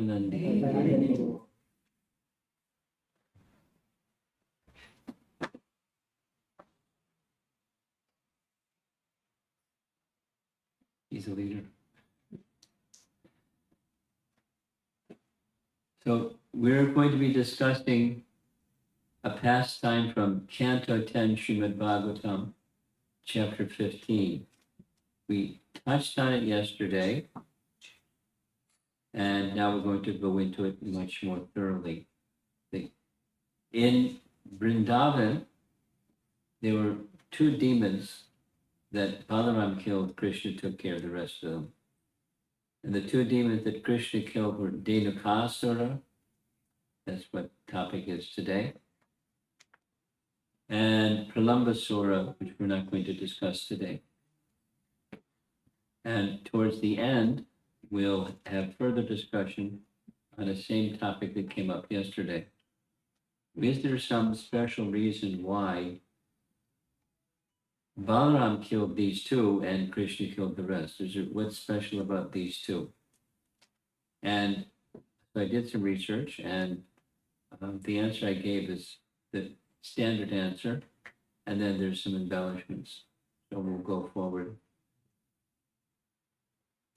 Nandi. He's a leader. So we're going to be discussing a pastime from Canto 10, Srimad Bhagavatam, chapter 15. We touched on it yesterday, and now we're going to go into it much more thoroughly. In Vrindavan, there were two demons that Balarama killed. Krishna took care of the rest of them. And the two demons that Krishna killed were Dhenukasura, that's what the topic is today, and Pralambasura, which we're not going to discuss today. And towards the end, we'll have further discussion on the same topic that came up yesterday. Is there some special reason why Balaram killed these two and Krishna killed the rest? What's special about these two? And so I did some research, and the answer I gave is the standard answer, and then there's some embellishments. So we'll go forward.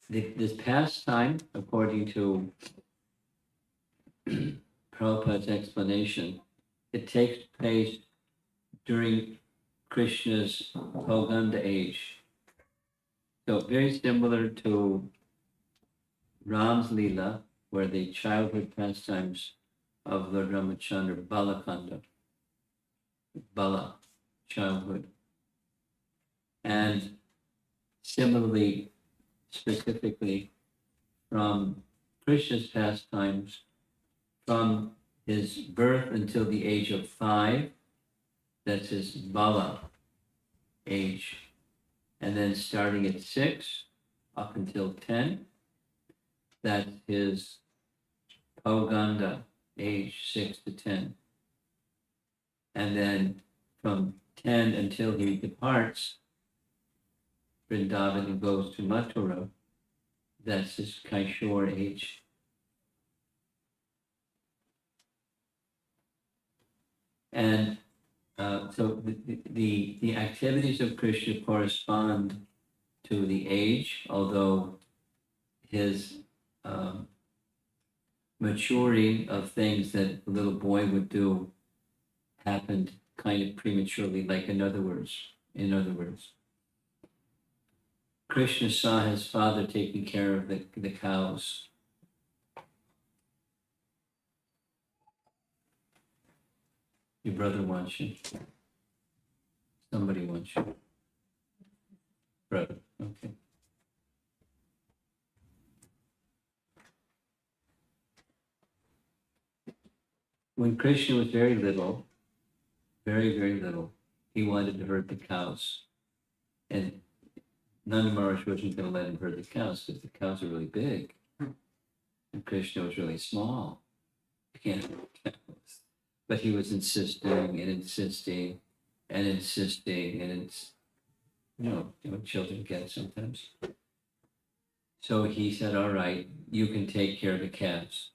This pastime, according to Prabhupada's explanation, it takes place during Krishna's Bhoganda age. So very similar to Ram's Leela, where the childhood pastimes of Lord Ramachandra, Balakanda, Bala, childhood. And similarly, specifically from Krishna's pastimes, from his birth until the age of 5, that's his Bala age. And then starting at 6 up until 10, that's his Poganda age, 6 to 10. And then from 10 until he departs Vrindavan and goes to Mathura, that's his Kaishore age. And so the activities of Krishna correspond to the age, although his maturing of things that a little boy would do happened kind of prematurely, like in other words, Krishna saw his father taking care of the cows. Your brother wants you. Somebody wants you. Brother, okay. When Krishna was very little, very, very little, he wanted to herd the cows. And Nanda Maharaj wasn't going to let him herd the cows because the cows are really big. And Krishna was really small. You can't herd cows. But he was insisting and insisting and insisting, and it's, you know what children get sometimes. So he said, all right, you can take care of the calves,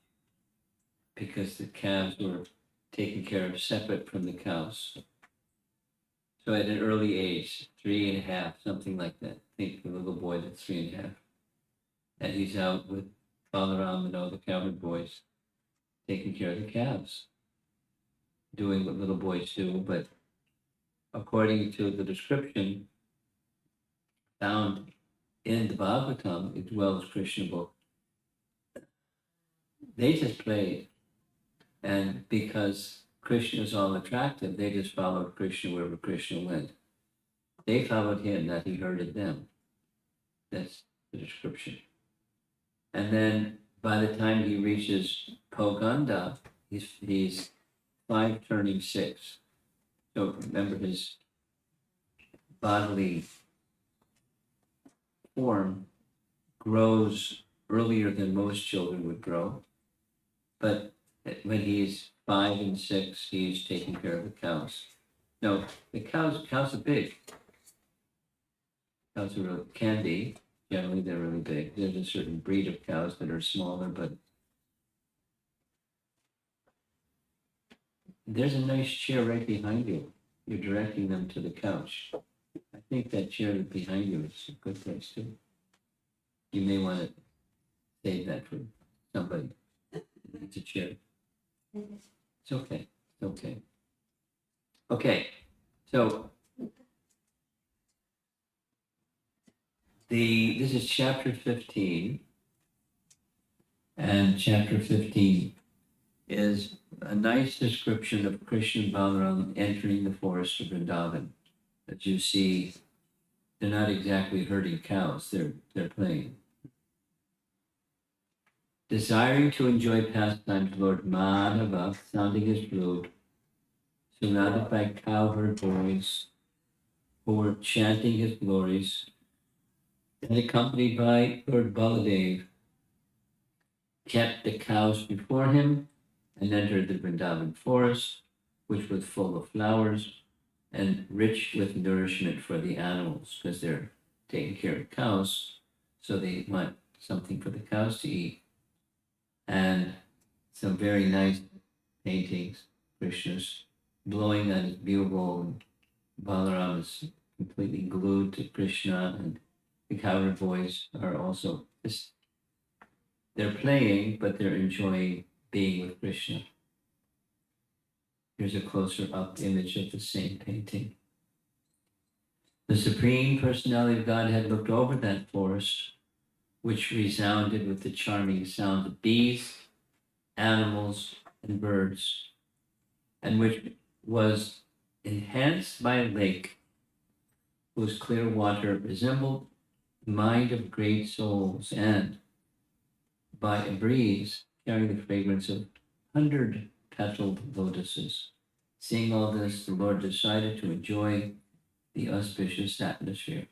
because the calves were taken care of separate from the cows. So at an early age, 3.5, something like that. I think the little boy that's 3.5. And he's out with Balarama and all the cowherd boys, taking care of the calves, doing what little boys do. But according to the description found in the Bhagavatam, as well as Krishna book, they just played. And because Krishna is all attractive, they just followed Krishna wherever Krishna went. They followed him, not he herded them. That's the description. And then by the time he reaches Poganda, he's 5 turning 6. So remember, his bodily form grows earlier than most children would grow. But when he's 5 and 6, he's taking care of the cows. No, the cows are big. Cows are can be. Generally, they're really big. There's a certain breed of cows that are smaller, but there's a nice chair right behind you. You're directing them to the couch. I think that chair behind you is a good place too. You may want to save that for somebody. It's a chair. It's okay. It's okay. Okay. So this is chapter 15. And chapter 15 is a nice description of Krishna and Balaram entering the forest of Vrindavan. As you see, they're not exactly herding cows, they're playing. Desiring to enjoy pastimes, Lord Madhava, sounding his flute, surrounded by cowherd boys who were chanting his glories, and accompanied by Lord Baladev, kept the cows before him and entered the Vrindavan forest, which was full of flowers and rich with nourishment for the animals, because they're taking care of cows, so they want something for the cows to eat. And some very nice paintings, Krishna's blowing on his bugle, and Balarama is completely glued to Krishna, and the cowherd boys are also just, they're playing, but they're enjoying being with Krishna. Here's a closer up image of the same painting. The Supreme Personality of Godhead looked over that forest, which resounded with the charming sound of bees, animals, and birds, and which was enhanced by a lake whose clear water resembled the mind of great souls, and by a breeze carrying the fragrance of 100-petaled lotuses. Seeing all this, the Lord decided to enjoy the auspicious atmosphere.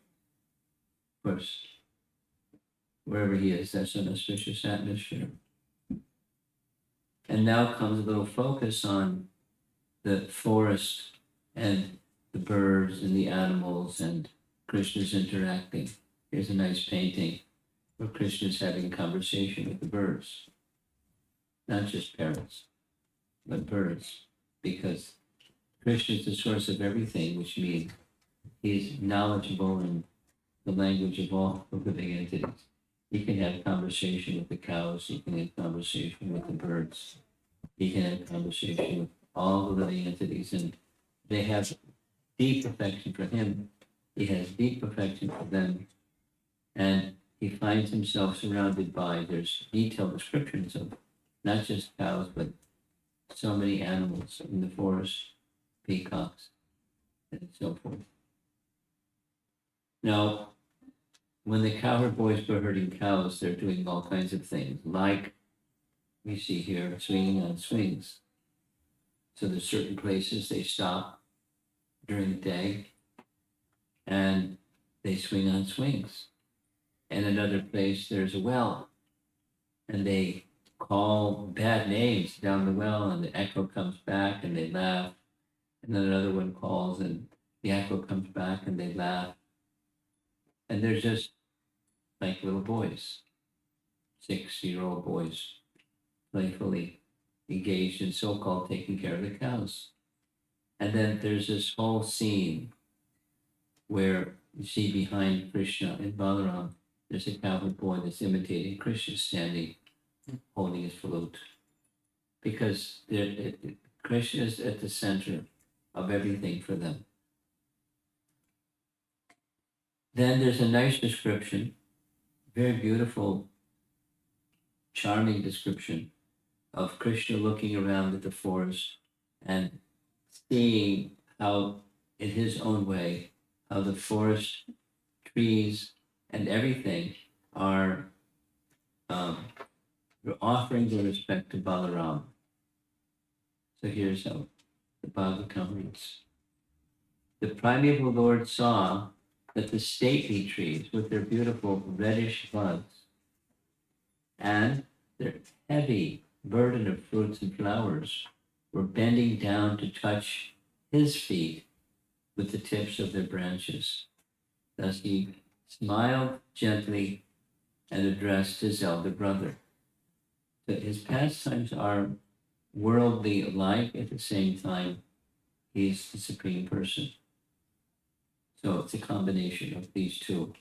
Of course, wherever he is, that's an auspicious atmosphere. And now comes a little focus on the forest and the birds and the animals and Krishna's interacting. Here's a nice painting where Krishna's having a conversation with the birds. Not just parrots, but birds, because Krishna is the source of everything, which means he's knowledgeable in the language of all the living entities. He can have conversation with the cows, he can have conversation with the birds, he can have conversation with all the living entities, and they have deep affection for him. He has deep affection for them, and he finds himself surrounded by, there's detailed descriptions of not just cows, but so many animals in the forest, peacocks, and so forth. Now, when the cowherd boys were herding cows, they're doing all kinds of things, like we see here, swinging on swings. So there's certain places they stop during the day and they swing on swings. And another place, there's a well, and they call bad names down the well, and the echo comes back and they laugh. And then another one calls and the echo comes back and they laugh. And they're just like little boys, 6-year-old boys, playfully engaged in so-called taking care of the cows. And then there's this whole scene where you see behind Krishna and Balaram, there's a cowherd boy that's imitating Krishna standing, holding his flute. Because Krishna is at the center of everything for them. Then there's a nice description, very beautiful, charming description of Krishna looking around at the forest and seeing how, in his own way, how the forest, trees, and everything are offering their respect to Balarama. So here's how the Bhagavatam reads. The primeval Lord saw that the stately trees with their beautiful reddish buds and their heavy burden of fruits and flowers were bending down to touch his feet with the tips of their branches. Thus he smiled gently and addressed his elder brother. So his pastimes are worldly life. At the same time, he's the Supreme Person. So it's a combination of these two.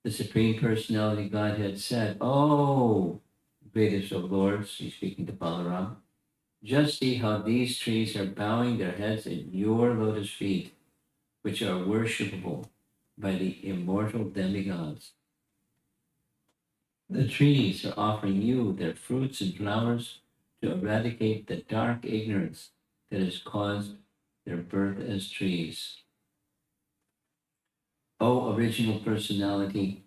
The Supreme Personality Godhead said, "Oh, greatest of lords," he's speaking to Balarama, "just see how these trees are bowing their heads at your lotus feet, which are worshipable by the immortal demigods. The trees are offering you their fruits and flowers to eradicate the dark ignorance that has caused their birth as trees. O original personality,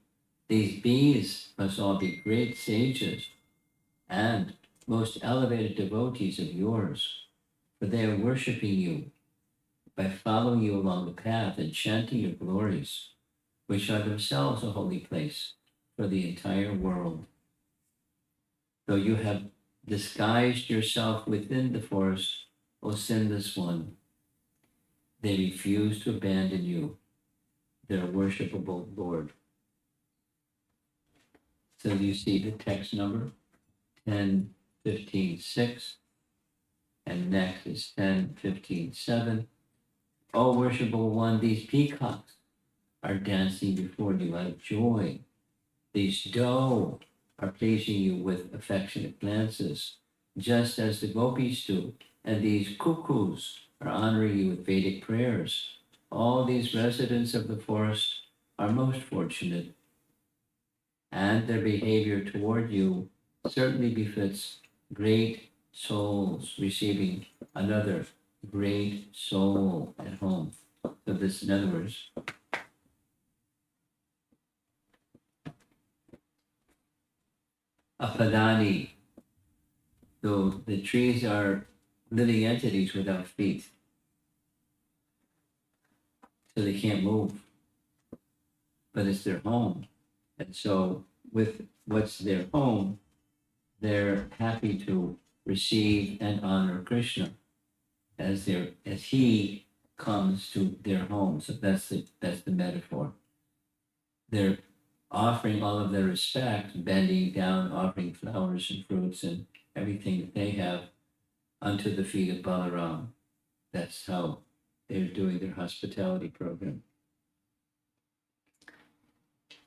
these bees must all be great sages and most elevated devotees of yours, for they are worshiping you by following you along the path and chanting your glories, which are themselves a holy place for the entire world. Though you have disguised yourself within the forest, O sinless one, they refuse to abandon you, their worshipable Lord." So you see the text number 10:15:6, and next is 10:15:7. O worshipable one, these peacocks are dancing before you out of joy. These doe are pleasing you with affectionate glances, just as the gopis do, and these cuckoos are honoring you with Vedic prayers. All these residents of the forest are most fortunate, and their behavior toward you certainly befits great souls receiving another great soul at home. So this, in other words, apadani, though the trees are living entities without feet, so they can't move, but it's their home. And so with what's their home, they're happy to receive and honor Krishna as he comes to their home. So that's the metaphor. They're offering all of their respect, bending down, offering flowers and fruits and everything that they have unto the feet of Balaram. That's how they're doing their hospitality program.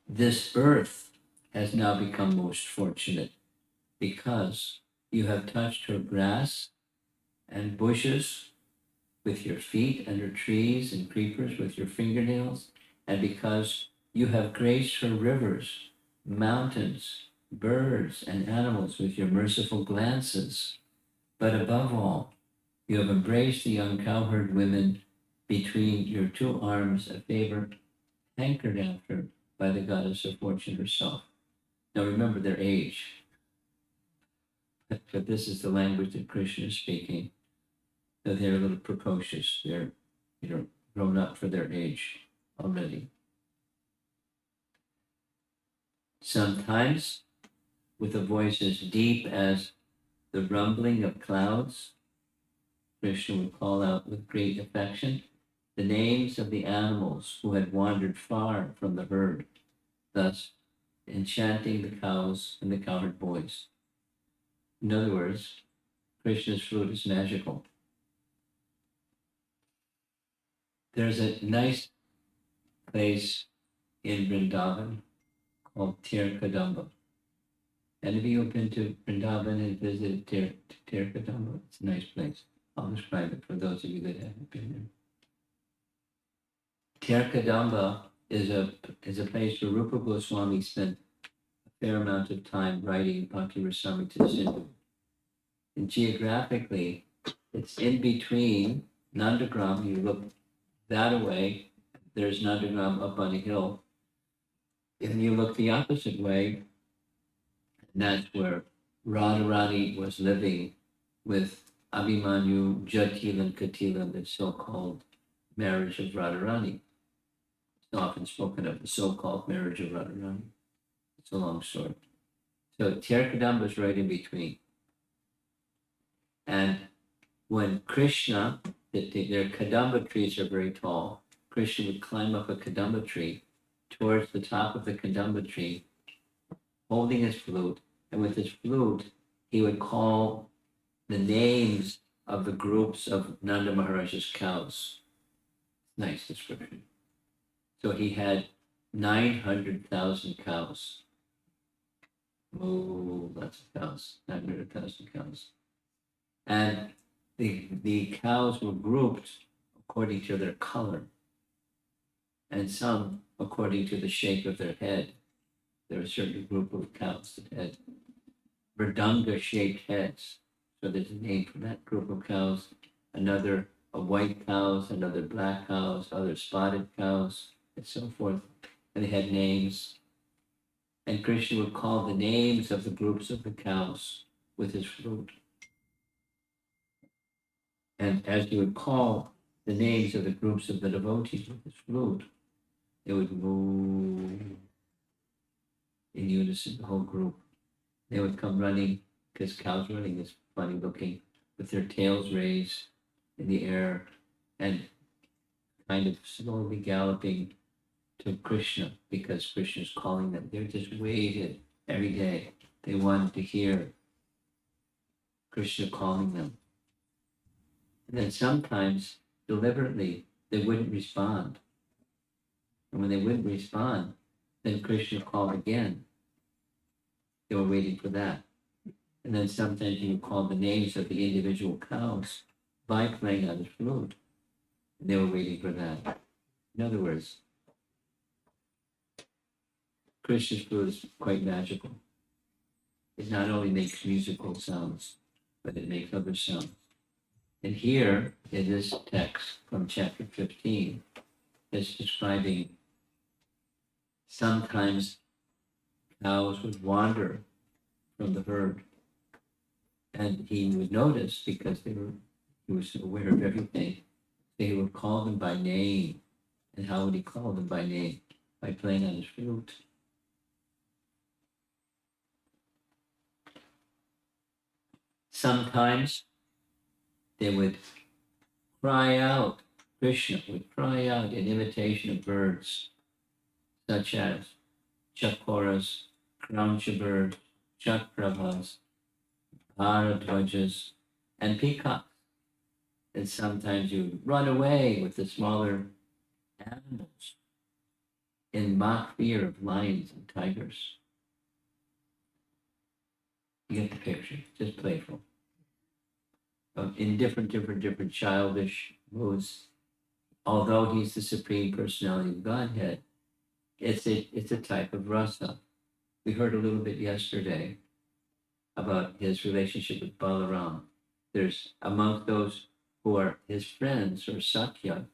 This earth has now become most fortunate because you have touched her grass and bushes with your feet, and her trees and creepers with your fingernails, and because you have graced her rivers, mountains, birds, and animals with your merciful glances. But above all, you have embraced the young cowherd women between your two arms, a favor hankered after by the goddess of fortune herself. Now remember their age, but this is the language that Krishna is speaking. So they're a little precocious. They're, grown up for their age already. Sometimes, with a voice as deep as the rumbling of clouds, Krishna would call out with great affection the names of the animals who had wandered far from the herd, thus enchanting the cows and the cowherd boys. In other words, Krishna's flute is magical. There's a nice place in Vrindavan called Tirkadamba. And if you've been to Vrindavan and visited Tirkadamba, it's a nice place. I'll describe it for those of you that haven't been there. Tirkadamba is a place where Rupa Goswami spent a fair amount of time writing Bhakti Rasamrita Sindhu. And geographically, it's in between Nandagram. You look that away, there's Nandagram up on a hill. And you look the opposite way, and that's where Radharani was living with Abhimanyu, Jatila, and Katila, the so-called marriage of Radharani. It's often spoken of the so-called marriage of Radharani. It's a long story. So Tirkadamba is right in between. And when Krishna, their Kadamba trees are very tall, Krishna would climb up a Kadamba tree towards the top of the Kadamba tree, holding his flute, and with his flute, he would call the names of the groups of Nanda Maharaj's cows. Nice description. So he had 900,000 cows. Oh, lots of cows, 900,000 cows. And the cows were grouped according to their color, and some according to the shape of their head. There were a certain group of cows that had Mridanga-shaped heads. So there's a name for that group of cows. Another white cows, another black cows, other spotted cows, and so forth. And they had names. And Krishna would call the names of the groups of the cows with his flute. And as he would call the names of the groups of the devotees with his flute, it would move in unison, the whole group. They would come running, because cows running is funny looking, with their tails raised in the air and kind of slowly galloping to Krishna, because Krishna's calling them. They're just waited every day. They wanted to hear Krishna calling them. And then sometimes, deliberately, they wouldn't respond. And when they wouldn't respond, then Krishna called again. They were waiting for that. And then sometimes he would call the names of the individual cows by playing on his flute. And they were waiting for that. In other words, Krishna's flute is quite magical. It not only makes musical sounds, but it makes other sounds. And here, in this text from chapter 15, it's describing sometimes cows would wander from the herd. And he would notice, because he was aware of everything, he would call them by name. And how would he call them by name? By playing on his flute. Sometimes they would cry out, Krishna would cry out in imitation of birds, such as chakoras, croucher birds, chakrabhas, bharadwajas, and peacocks. And sometimes you would run away with the smaller animals in mock fear of lions and tigers. You get the picture, just playful. In different childish moods. Although he's the Supreme Personality of Godhead, it's a type of rasa. We heard a little bit yesterday about his relationship with Balarama. There's among those who are his friends or Sakya,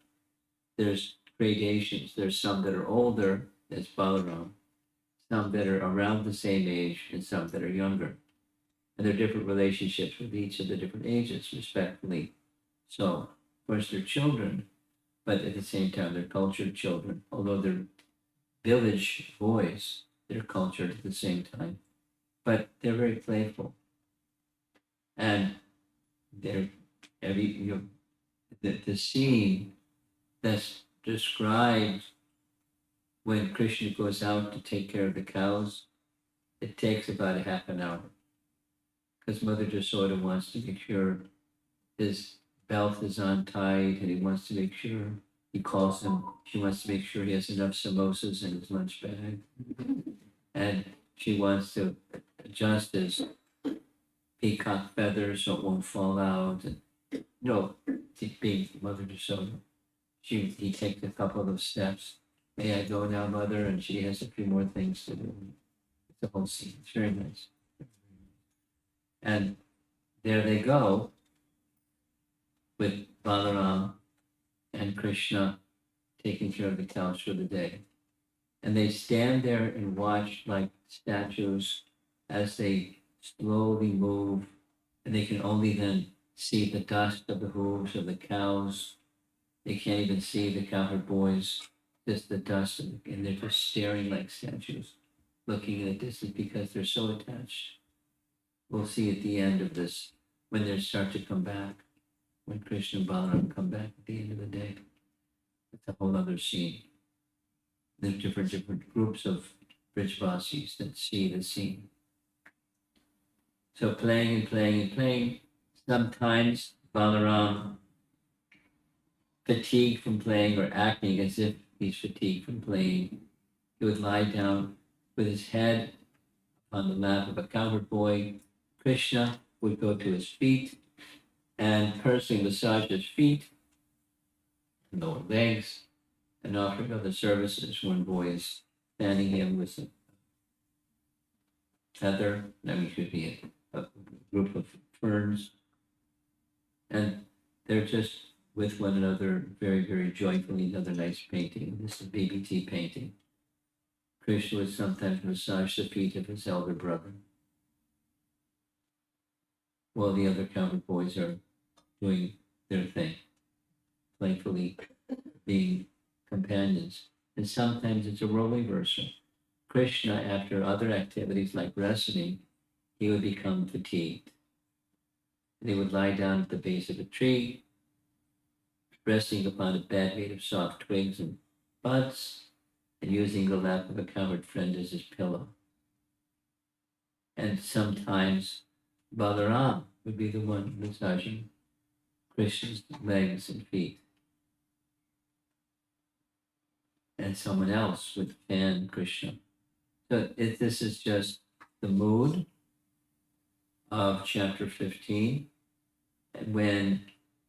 there's gradations. There's some that are older, as Balarama, some that are around the same age, and some that are younger. And there are different relationships with each of the different ages, respectfully. So, of course, they're children, but at the same time, they're cultured children. Although they're village boys, they're cultured at the same time. But they're very playful. And they're the scene that's described when Krishna goes out to take care of the cows, it takes about a half an hour. Because Mother Jasoda wants to make sure his belt is on tight, and he wants to make sure, he calls him, she wants to make sure he has enough samosas in his lunch bag. And she wants to adjust his peacock feathers so it won't fall out. And being Mother Jasoda, he takes a couple of steps. May I go now, Mother? And she has a few more things to do. It's a whole scene. It's very nice. And there they go with Balarama and Krishna taking care of the cows for the day. And they stand there and watch like statues as they slowly move, and they can only then see the dust of the hooves of the cows. They can't even see the cowherd boys, just the dust, and they're just staring like statues, looking in the distance because they're so attached. We'll see at the end of this, when they start to come back, when Krishna and Balarama come back at the end of the day. It's a whole other scene. There's different groups of Brijvasis that see the scene. So playing and playing and playing, Sometimes Balaram, fatigued from playing or acting as if he's fatigued from playing, he would lie down with his head on the lap of a cowherd boy. Krishna would go to his feet and personally massage his feet, lower legs, and offering other services. One boy is fanning him with a feather, could be a group of ferns, and they're just with one another very, very joyfully. Another nice painting. This is a BBT painting. Krishna would sometimes massage the feet of his elder brother, while the other cowherd boys are doing their thing, playfully being companions. And sometimes it's a role reversal. Krishna, after other activities like wrestling, he would become fatigued. And he would lie down at the base of a tree, resting upon a bed made of soft twigs and buds, and using the lap of a cowherd friend as his pillow. And sometimes Balarama would be the one massaging Krishna's legs and feet. And someone else would fan Krishna. So this is just the mood of chapter 15, when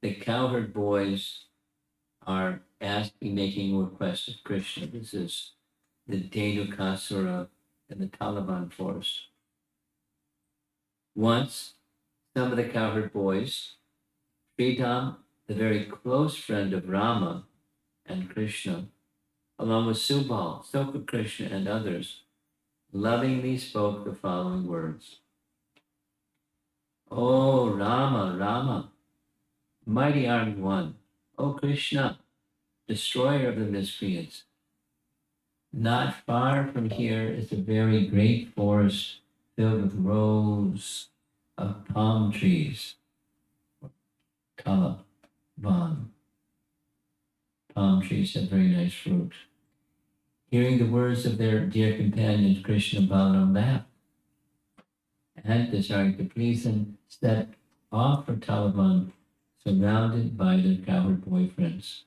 the cowherd boys are making requests of Krishna. This is the Dhenukasura and the Taliban force. Once, some of the cowherd boys, Sridham, the very close friend of Rama and Krishna, along with Subal, Soka Krishna, and others, lovingly spoke the following words. Oh Rama, Rama, mighty armed one, O Krishna, destroyer of the miscreants. Not far from here is a very great forest filled with rows of palm trees. Kalaban. Palm trees have very nice fruit. Hearing the words of their dear companions, Krishna and Balaram laughed, and desiring to please them, set off for Taliban, surrounded by their cowherd boyfriends.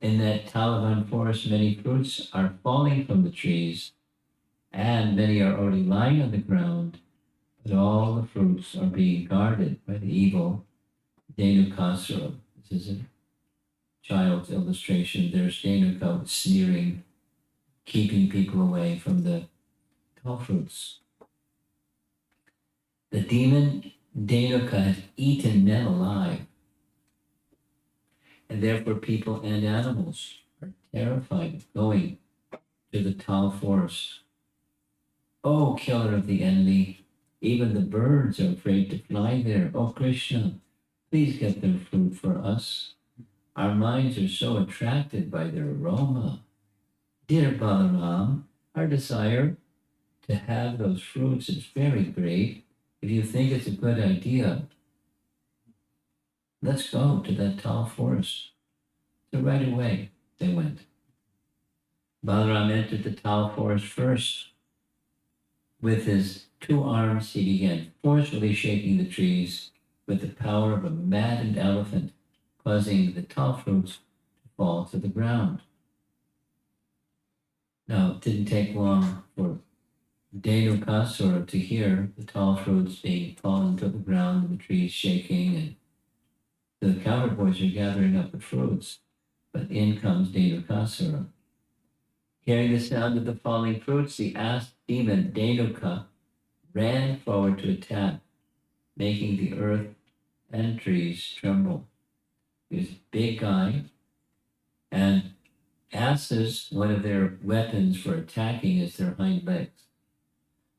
In that Taliban forest, many fruits are falling from the trees, and many are already lying on the ground, but all the fruits are being guarded by the evil Dhenukasura. This is a child's illustration. There's Dhenuka sneering, keeping people away from the tall fruits. The demon Dhenuka has eaten men alive, and therefore people and animals are terrified of going to the tall forest. Oh, killer of the enemy, even the birds are afraid to fly there. Oh, Krishna, please get their fruit for us. Our minds are so attracted by their aroma. Dear Balaram, our desire to have those fruits is very great. If you think it's a good idea, let's go to that tall forest. So right away they went. Balaram entered the tall forest first. With his 2 arms, he began forcefully shaking the trees with the power of a maddened elephant, causing the tall fruits to fall to the ground. Now, it didn't take long for Dhenukasura to hear the tall fruits being fallen to the ground and the trees shaking, and the cowherd boys are gathering up the fruits, but in comes Dhenukasura. Hearing the sound of the falling fruits, the demon Dhenuka ran forward to attack, making the earth and trees tremble. He was a big guy, and asses, one of their weapons for attacking is their hind legs.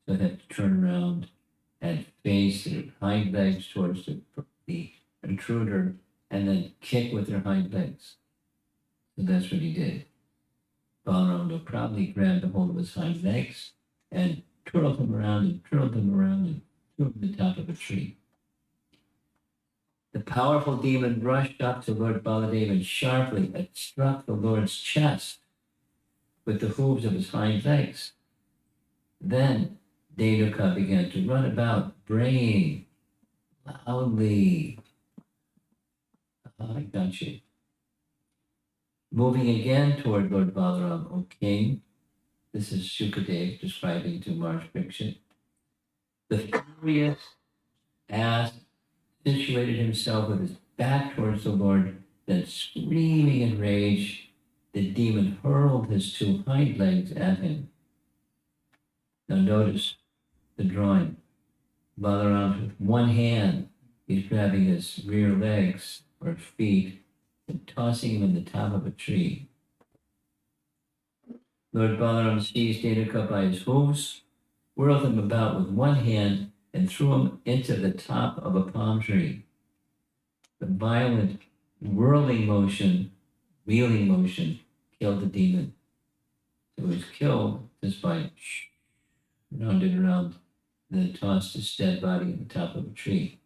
So they have to turn around and face their hind legs towards the intruder and then kick with their hind legs. So that's what he did. Balaram probably grabbed a hold of his hind legs and twirled him around and twirled him around and threw him to the top of a tree. The powerful demon rushed up to Lord Baladev and sharply struck the Lord's chest with the hooves of his hind legs. Then Dhenuka began to run about, braying loudly. I got you. Moving again toward Lord Balaram, O king. This is Shukadev describing to Maharaj Parikshit. The furious ass situated himself with his back towards the Lord, then screaming in rage, the demon hurled his two hind legs at him. Now notice the drawing. Balaram with one hand, he's grabbing his rear legs or feet and tossing him in the top of a tree. Lord Balaram seized Dhenuka by his hooves, whirled him about with one hand, and threw him into the top of a palm tree. The violent whirling motion, wheeling motion, killed the demon. So he was killed just by round and around, and then tossed his dead body on the top of a tree.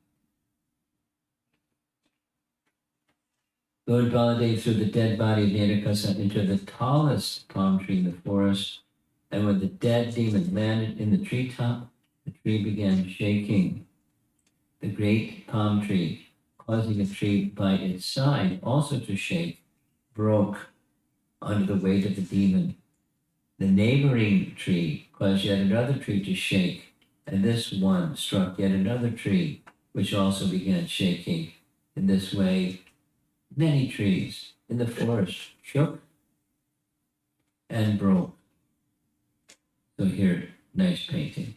Lord Baladev threw the dead body of Dhenukasura into the tallest palm tree in the forest, and when the dead demon landed in the treetop, the tree began shaking. The great palm tree, causing a tree by its side also to shake, broke under the weight of the demon. The neighboring tree caused yet another tree to shake, and this one struck yet another tree, which also began shaking. In this way, many trees in the forest shook and broke. So here, nice painting.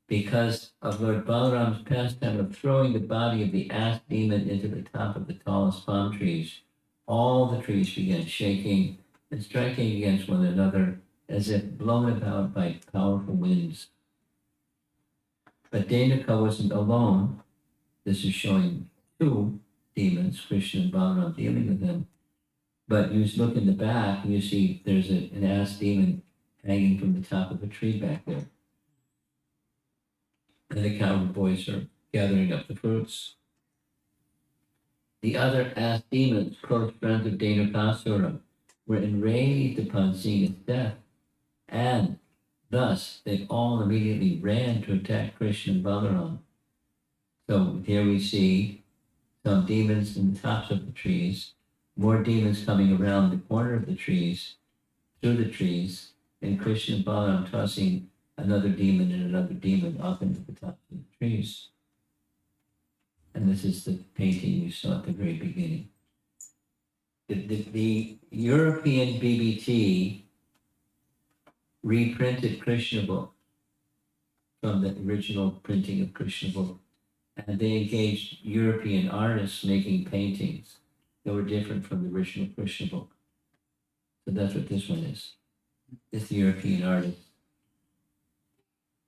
Because of Lord Balaram's pastime of throwing the body of the ass demon into the top of the tallest palm trees, all the trees began shaking and striking against one another as if blown about by powerful winds. But Dhenuka wasn't alone. This is showing two demons, Krishna and Balaram, dealing with them. But you look in the back, you see there's an ass demon hanging from the top of a tree back there. And the cowherd boys are gathering up the fruits. The other ass demons, close friends of Dhenukasura, were enraged upon seeing his death, and thus they all immediately ran to attack Krishna and Balaram. So here we see some demons in the tops of the trees, more demons coming around the corner of the trees, through the trees, and Krishna and Balaram tossing another demon and another demon up into the top of the trees. And this is the painting you saw at the very beginning. The European BBT reprinted Krishna book from the original printing of Krishna book. And they engaged European artists making paintings that were different from the original Krishna book. So that's what this one is. It's the European artists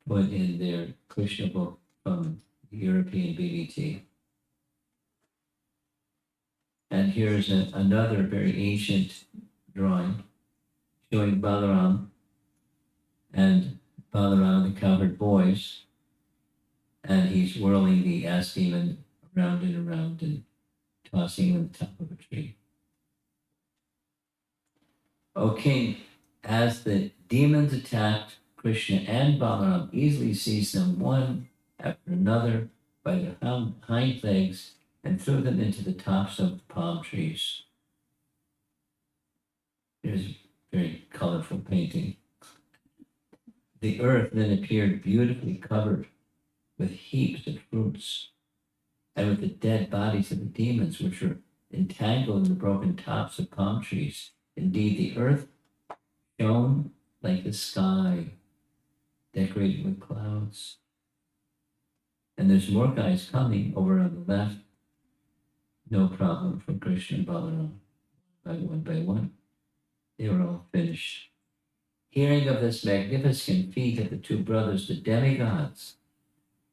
put in their Krishna book from the European BBT. And here's another very ancient drawing showing Balaram and the cowherd boys, and he's whirling the ass demon around and around and tossing him on the top of a tree. O king, as the demons attacked Krishna and Balaram, easily seized them one after another by their hind legs and threw them into the tops of palm trees. There's a very colorful painting. The earth then appeared beautifully covered with heaps of fruits and with the dead bodies of the demons, which were entangled in the broken tops of palm trees. Indeed, the earth shone like the sky, decorated with clouds. And there's more guys coming over on the left. No problem for Krishna and Balaram. By one, they were all finished. Hearing of this magnificent feat of the two brothers, the demigods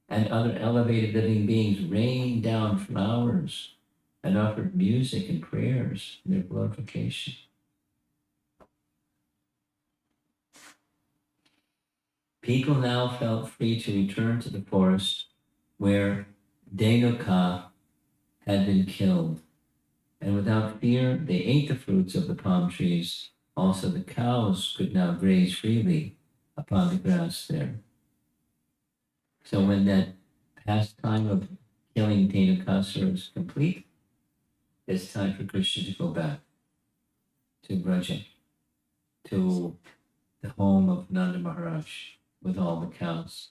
and other elevated living beings rained down flowers and offered music and prayers in their glorification. People now felt free to return to the forest where Dhenuka had been killed, and without fear they ate the fruits of the palm trees. Also the cows could now graze freely upon the grass there. So when that pastime of killing Dhenukasura is complete, it's time for Krishna to go back to Braja, to the home of Nanda Maharaj with all the cows.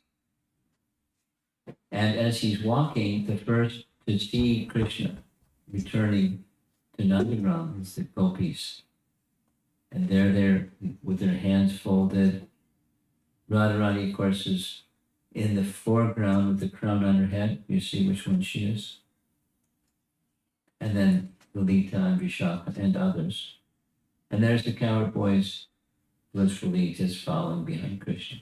And as he's walking, the first to see Krishna returning to Nandagram is the gopis. And they're there with their hands folded. Radharani, of course, is in the foreground with the crown on her head. You see which one she is. And then Lalita and Vishaka and others. And there's the cowherd boys blissfully just following behind Krishna.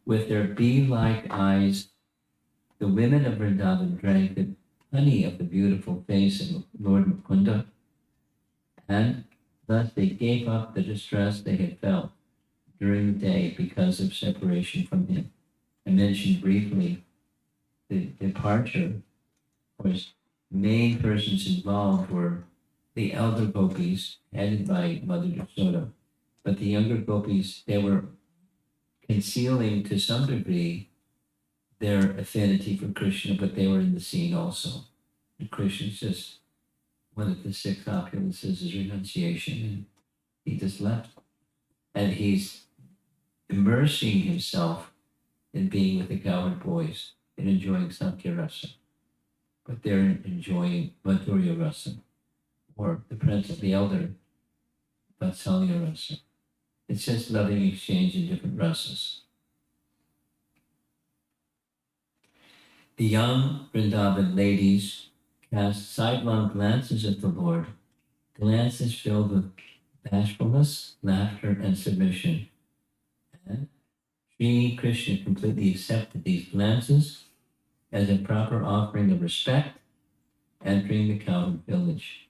With their bee-like eyes, the women of Vrindavan drank the honey of the beautiful face of Lord Mukunda, and thus they gave up the distress they had felt during the day because of separation from him. I mentioned briefly the departure. Of course, main persons involved were the elder gopis, headed by Mother Yashoda, but the younger gopis, they were concealing to some degree their affinity for Krishna, but they were in the scene also. And Krishna just one of the six opulences is renunciation, and he just left. And he's immersing himself in being with the cowherd boys and enjoying Sankhya Rasa. But they're enjoying Madhurya Rasa, or the prince of the elder Vatsalya Rasa. It's just loving exchange in different rasas. The young Vrindavan ladies cast sidelong glances at the Lord, glances filled with bashfulness, laughter, and submission. And Sri Krishna completely accepted these glances as a proper offering of respect, entering the cowherd village.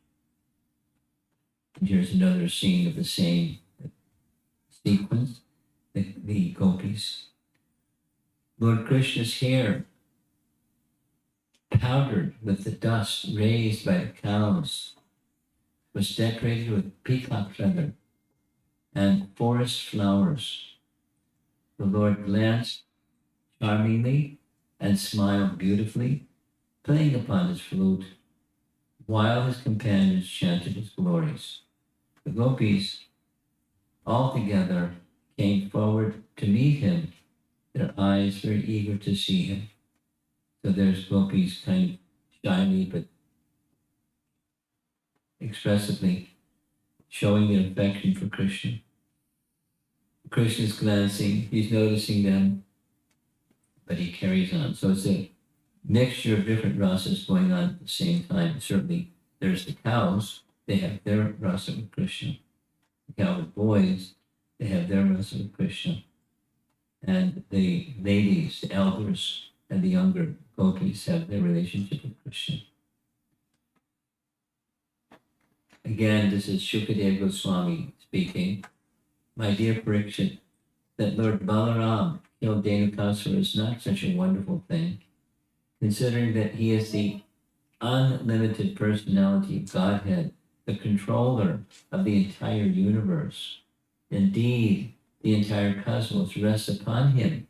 And here's another scene of the same sequence, the gopis. Lord Krishna's hair, powdered with the dust raised by the cows, was decorated with peacock feather and forest flowers. The Lord glanced charmingly and smiled beautifully, playing upon his flute, while his companions chanted his glories. The gopis all together came forward to meet him, their eyes very eager to see him. So there's gopis kind of shyly but expressively showing their affection for Krishna. Krishna's glancing, he's noticing them, but he carries on. So it's a mixture of different rasas going on at the same time. Certainly there's the cows, they have their rasa with Krishna. The cowherd boys, they have their rasa with Krishna. And the ladies, the elders, and the younger gopis have their relationship with Krishna. Again, this is Shukadeva Goswami speaking. My dear Parikshit, that Lord Balarama killed Dhenukasura is not such a wonderful thing, considering that he is the unlimited personality of Godhead, the controller of the entire universe. Indeed, the entire cosmos rests upon him,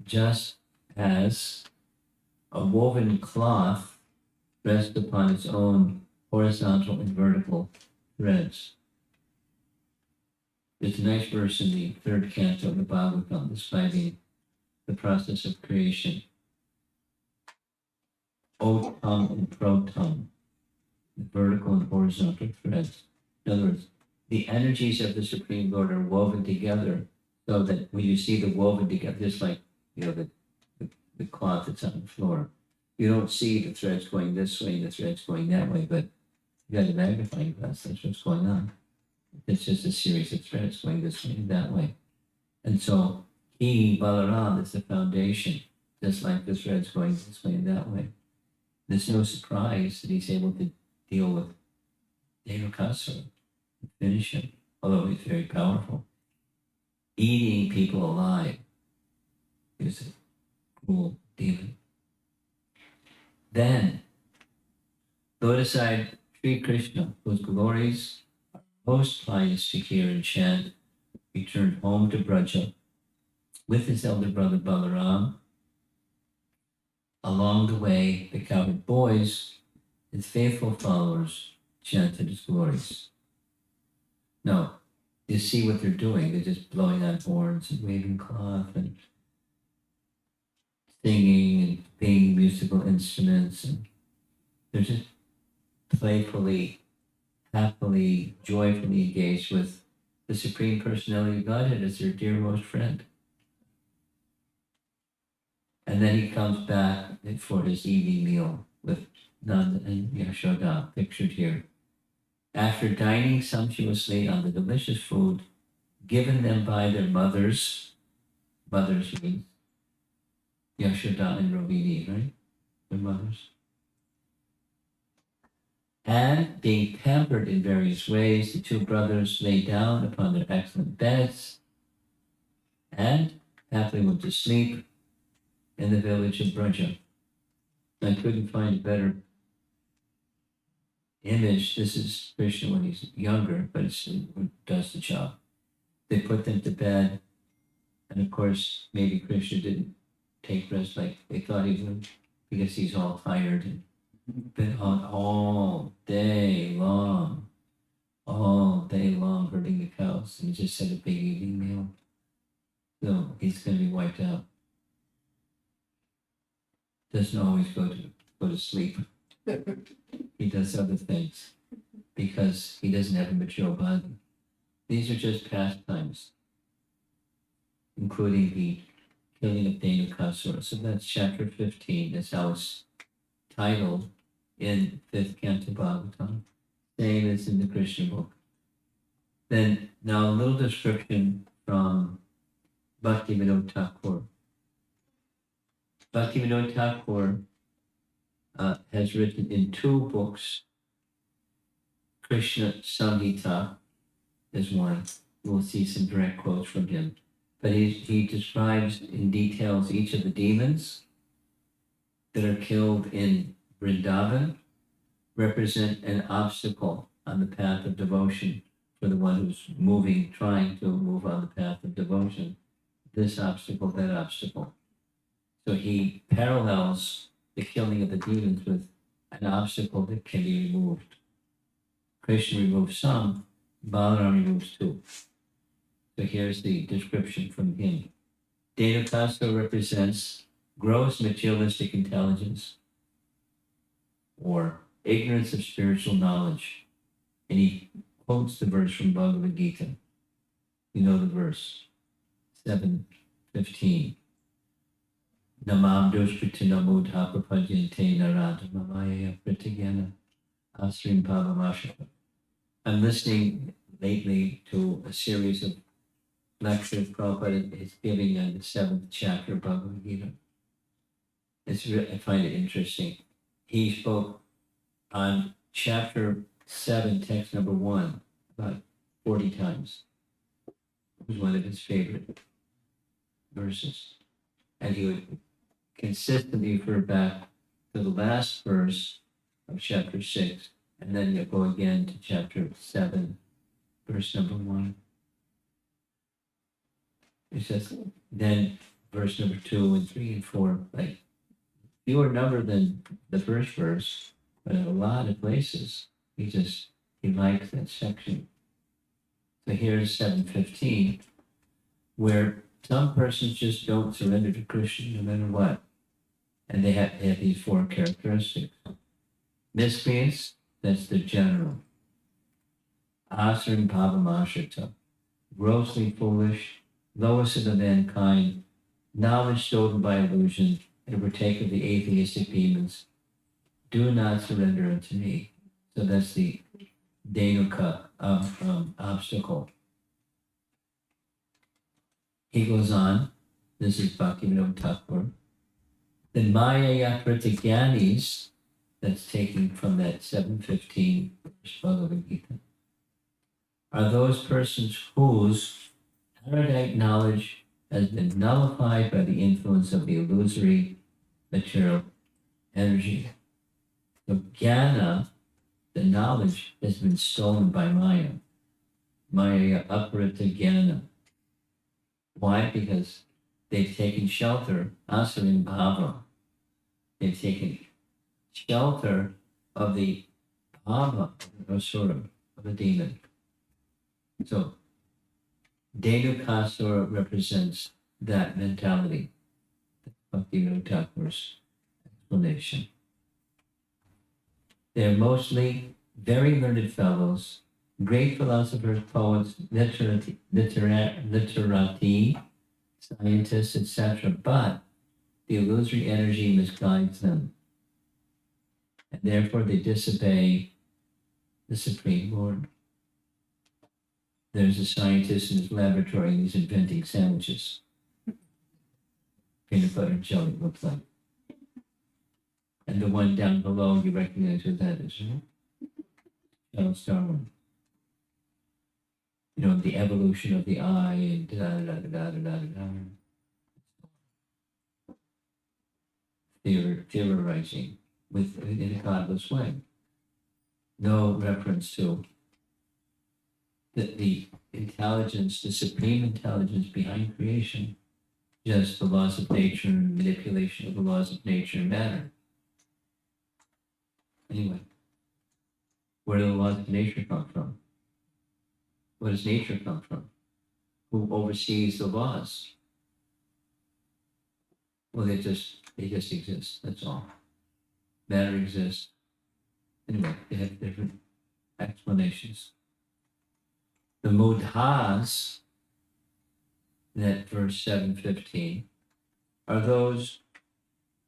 just as a woven cloth rests upon its own horizontal and vertical threads. There's a nice verse in the third canto of the Bhagavatam describing the process of creation. Otam and protam, the vertical and horizontal threads. In other words, the energies of the Supreme Lord are woven together so that when you see the woven together, just like the cloth that's on the floor, you don't see the threads going this way and the threads going that way, but you got a magnifying glass, that's what's going on. It's just a series of threads going this way and that way. And so he, Balarama, is the foundation, just like the threads going this way and that way. There's no surprise that he's able to deal with Dhenukasura and finish him, although he's very powerful. Eating people alive is a cruel demon. Then, put aside Sri Krishna, whose glories are most pious to hear and chant, returned home to Braja with his elder brother Balarama, Along the way, the cowherd boys, his faithful followers, chanted his glories. Now, you see what they're doing. They're just blowing on horns and waving cloth and singing and playing musical instruments. And they're just playfully, happily, joyfully engaged with the Supreme Personality of Godhead as their dearmost friend. And then he comes back for his evening meal with Nanda and Yashoda, pictured here. After dining sumptuously on the delicious food given them by their mothers means Yashoda and Rohini, right? Their mothers. And being pampered in various ways, the two brothers lay down upon their excellent beds and happily went to sleep in the village of Braja. I couldn't find a better image. This is Krishna when he's younger, but it does the job. They put them to bed, and of course, maybe Krishna didn't take rest like they thought he would, because he's all tired and been on all day long herding the cows, and he just had a big evening meal. So he's going to be wiped out. Doesn't always go to sleep. He does other things because he doesn't have a mature body. These are just pastimes, including the killing of Dhenukasura. So that's chapter 15. That's how it's titled in 5th Canto Bhagavatam. Same as in the Krishna book. Then now a little description from Bhaktivinoda Thakur. Bhaktivinoda Thakur has written in 2 books. Krishna Samhita is one. We'll see some direct quotes from him. But he describes in details each of the demons that are killed in Vrindavan represent an obstacle on the path of devotion for the one who's trying to move on the path of devotion. This obstacle, that obstacle. So he parallels the killing of the demons with an obstacle that can be removed. Krishna removes some, Balarama removes 2. So here's the description from him. Dhenukasura represents gross materialistic intelligence or ignorance of spiritual knowledge. And he quotes the verse from Bhagavad Gita. You know the verse, 7:15. Namam dushkritina mudha prapajyante narada mamaya pratigyana asrim pavamashaka. I'm listening lately to a series of lectures Prabhupada is giving on the 7th chapter of Bhagavad Gita. I find it interesting. He spoke on chapter 7, text number 1, about 40 times. It was one of his favorite verses. And he would consistently refer back to the last verse of chapter 6, and then you go again to chapter 7, verse number 1. It says, then verse number 2 and 3 and 4, like fewer number than the first verse, but in a lot of places, he likes that section. So here's 7:15, where some persons just don't surrender to Krishna no matter what. And they have these 4 characteristics. Miscreants, that's the general. Asarim pavamashita, grossly foolish, lowest of the mankind, knowledge stolen by illusion, and partake of the atheistic demons. Do not surrender unto me. So that's the Dhenuka obstacle. He goes on, this is Bhaktivinoda Thakur. The Maya Pratigyanis, that's taken from that 7:15 Bhagavad Gita, are those persons whose erudite knowledge has been nullified by the influence of the illusory material energy. The jnana, the knowledge, has been stolen by Maya. Maya aparita jnana. Why? Because they've taken shelter, asarim bhava. They've taken shelter of the Bhava, or Asura, of a demon. So Dhenukasura represents that mentality of Bhaktivinoda Thakur's explanation. They're mostly very learned fellows, great philosophers, poets, literati, scientists, etc., but the illusory energy misguides them, and therefore they disobey the Supreme Lord. There's a scientist in his laboratory and he's inventing sandwiches. Peanut butter and jelly looks like. And the one down below, you recognize who that is, right? Charles Darwin. You know, the evolution of the eye and theorizing in a godless way. No reference to the intelligence, the supreme intelligence behind creation, just the laws of nature and manipulation of the laws of nature and matter. Anyway, where do the laws of nature come from? Where does nature come from? Who oversees the laws? Well, they just exist, that's all. Matter exists. Anyway, they have different explanations. The mudhas, that verse 7:15, are those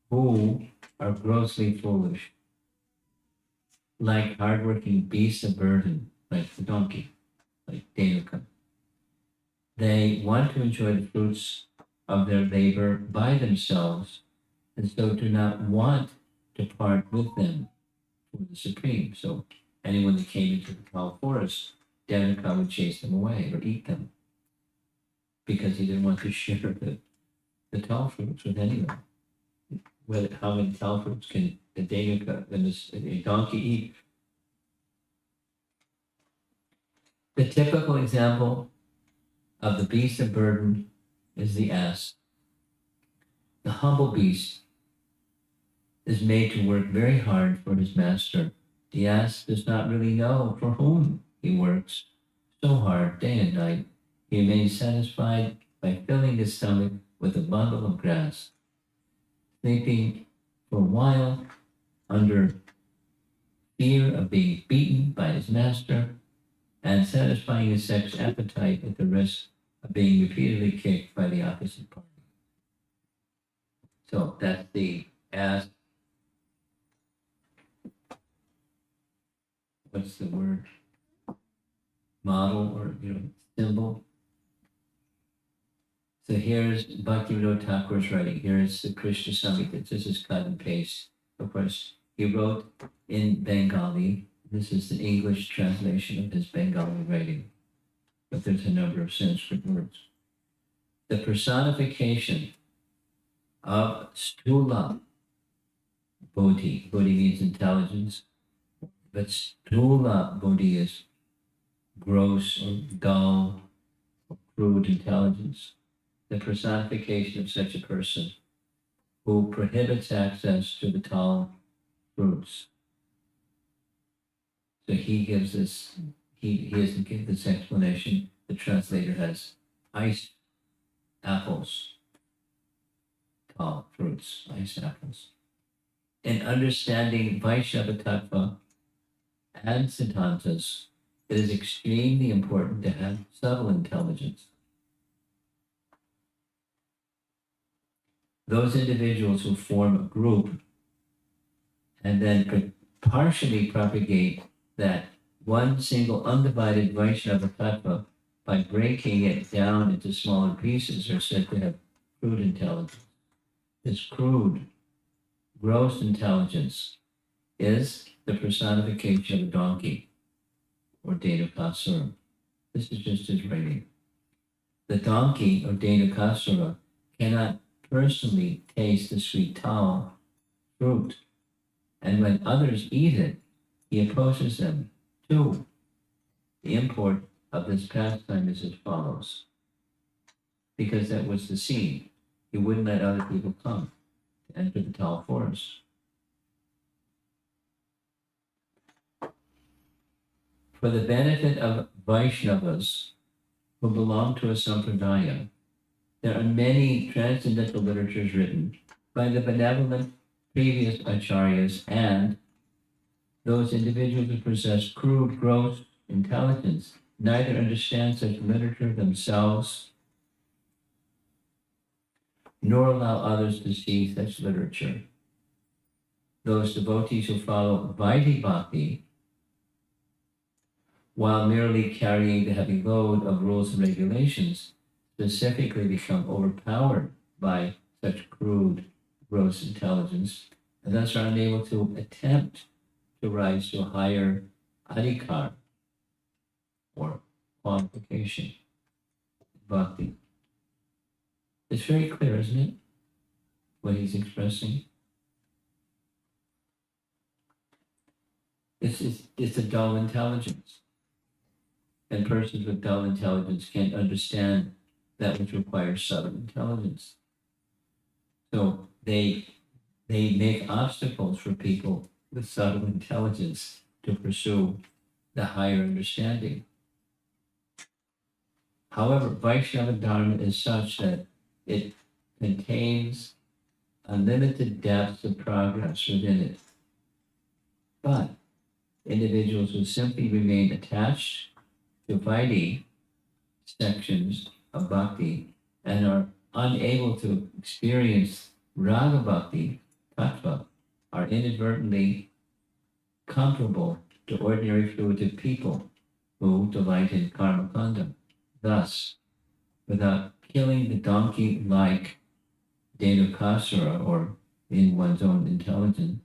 who are grossly foolish, like hardworking beasts of burden, like the donkey, like Dhenuka. They want to enjoy the fruits of their labor by themselves, and so do not want to part with them for the Supreme. So anyone that came into the tall forest, Dhenuka would chase them away or eat them, because he didn't want to share the tall fruits with anyone. How many tall fruits can a Dhenuka and a donkey eat? The typical example of the beast of burden is the ass. The humble beast is made to work very hard for his master. The ass does not really know for whom he works so hard day and night. He remains satisfied by filling his stomach with a bundle of grass, sleeping for a while under fear of being beaten by his master, and satisfying his sex appetite at the risk of being repeatedly kicked by the opposite party. So that's the ass. What's the word? Model or symbol. So here's Bhaktivinoda Thakur's writing. Here's the Krishna Samhita. This is cut and paste. Of course, he wrote in Bengali. This is the English translation of his Bengali writing, but there's a number of Sanskrit words. The personification of Stula Bodhi. Bodhi means intelligence, but Stula Bodhi is gross or dull or crude intelligence. The personification of such a person who prohibits access to the tall fruits. So he gives this, he doesn't give this explanation. The translator has iced apples, tall fruits, iced apples. In understanding Vaishnava Tattva and Siddhantas, it is extremely important to have subtle intelligence. Those individuals who form a group and then partially propagate that one single undivided Vaishnava Tattva by breaking it down into smaller pieces are said to have crude intelligence. This crude, gross intelligence is the personification of a donkey or Dhenukasura. This is just his writing. The donkey or Dhenukasura cannot personally taste the sweet tall fruit, and when others eat it, he opposes them. 2. The import of this pastime is as follows. Because that was the scene. He wouldn't let other people come enter the tall forest. For the benefit of Vaishnavas who belong to a sampradaya, there are many transcendental literatures written by the benevolent previous acharyas and those individuals who possess crude, gross intelligence neither understand such literature themselves nor allow others to see such literature. Those devotees who follow Vaidhi Bhakti, while merely carrying the heavy load of rules and regulations, specifically become overpowered by such crude, gross intelligence, and thus are unable to attempt to rise to a higher adhikar, or qualification, bhakti. It's very clear, isn't it? What he's expressing. It's a dull intelligence. And persons with dull intelligence can't understand that which requires subtle intelligence. So they make obstacles for people with subtle intelligence to pursue the higher understanding. However, Vaishnava Dharma is such that it contains unlimited depths of progress within it. But individuals who simply remain attached to Vaidhi sections of bhakti and are unable to experience raga bhakti, tattva, are inadvertently comparable to ordinary fruitive people who delight in karma kanda. Thus, without killing the donkey like Dhenukasura, or in one's own intelligence,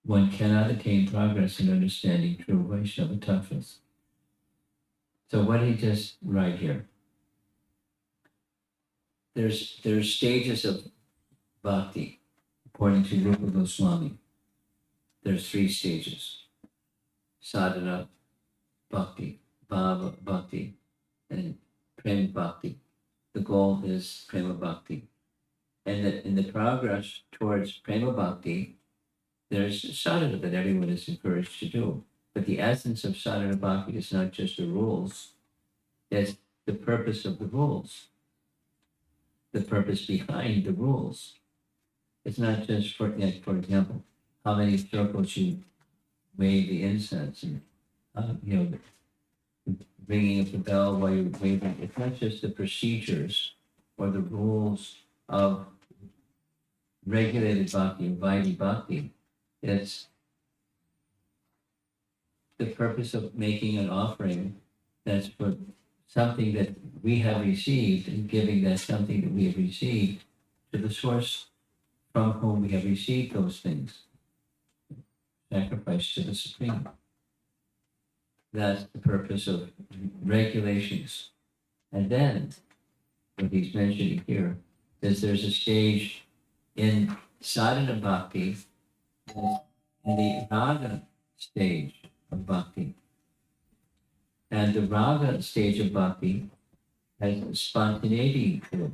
one cannot attain progress in understanding true Vaishnava tattvas. So what did he just write here? There's stages of bhakti, according to Rupa Goswami. There's 3 stages: sadhana bhakti, bhava bhakti, and prema bhakti. The goal is prema bhakti. And that in the progress towards prema bhakti, there's sadhana that everyone is encouraged to do. But the essence of sadhana bhakti is not just the rules, it's the purpose of the rules, the purpose behind the rules. It's not just for example, how many circles you wave the incense and, ringing of the bell while you're waving. It's not just the procedures or the rules of regulated bhakti and Vaidhi bhakti. It's the purpose of making an offering that's for something that we have received and giving that something that we have received to the source from whom we have received those things. Sacrifice to the Supreme. That's the purpose of regulations. And then, what he's mentioning here is there's a stage in sadhana bhakti, in the raga stage of bhakti. And the raga stage of bhakti has spontaneity to it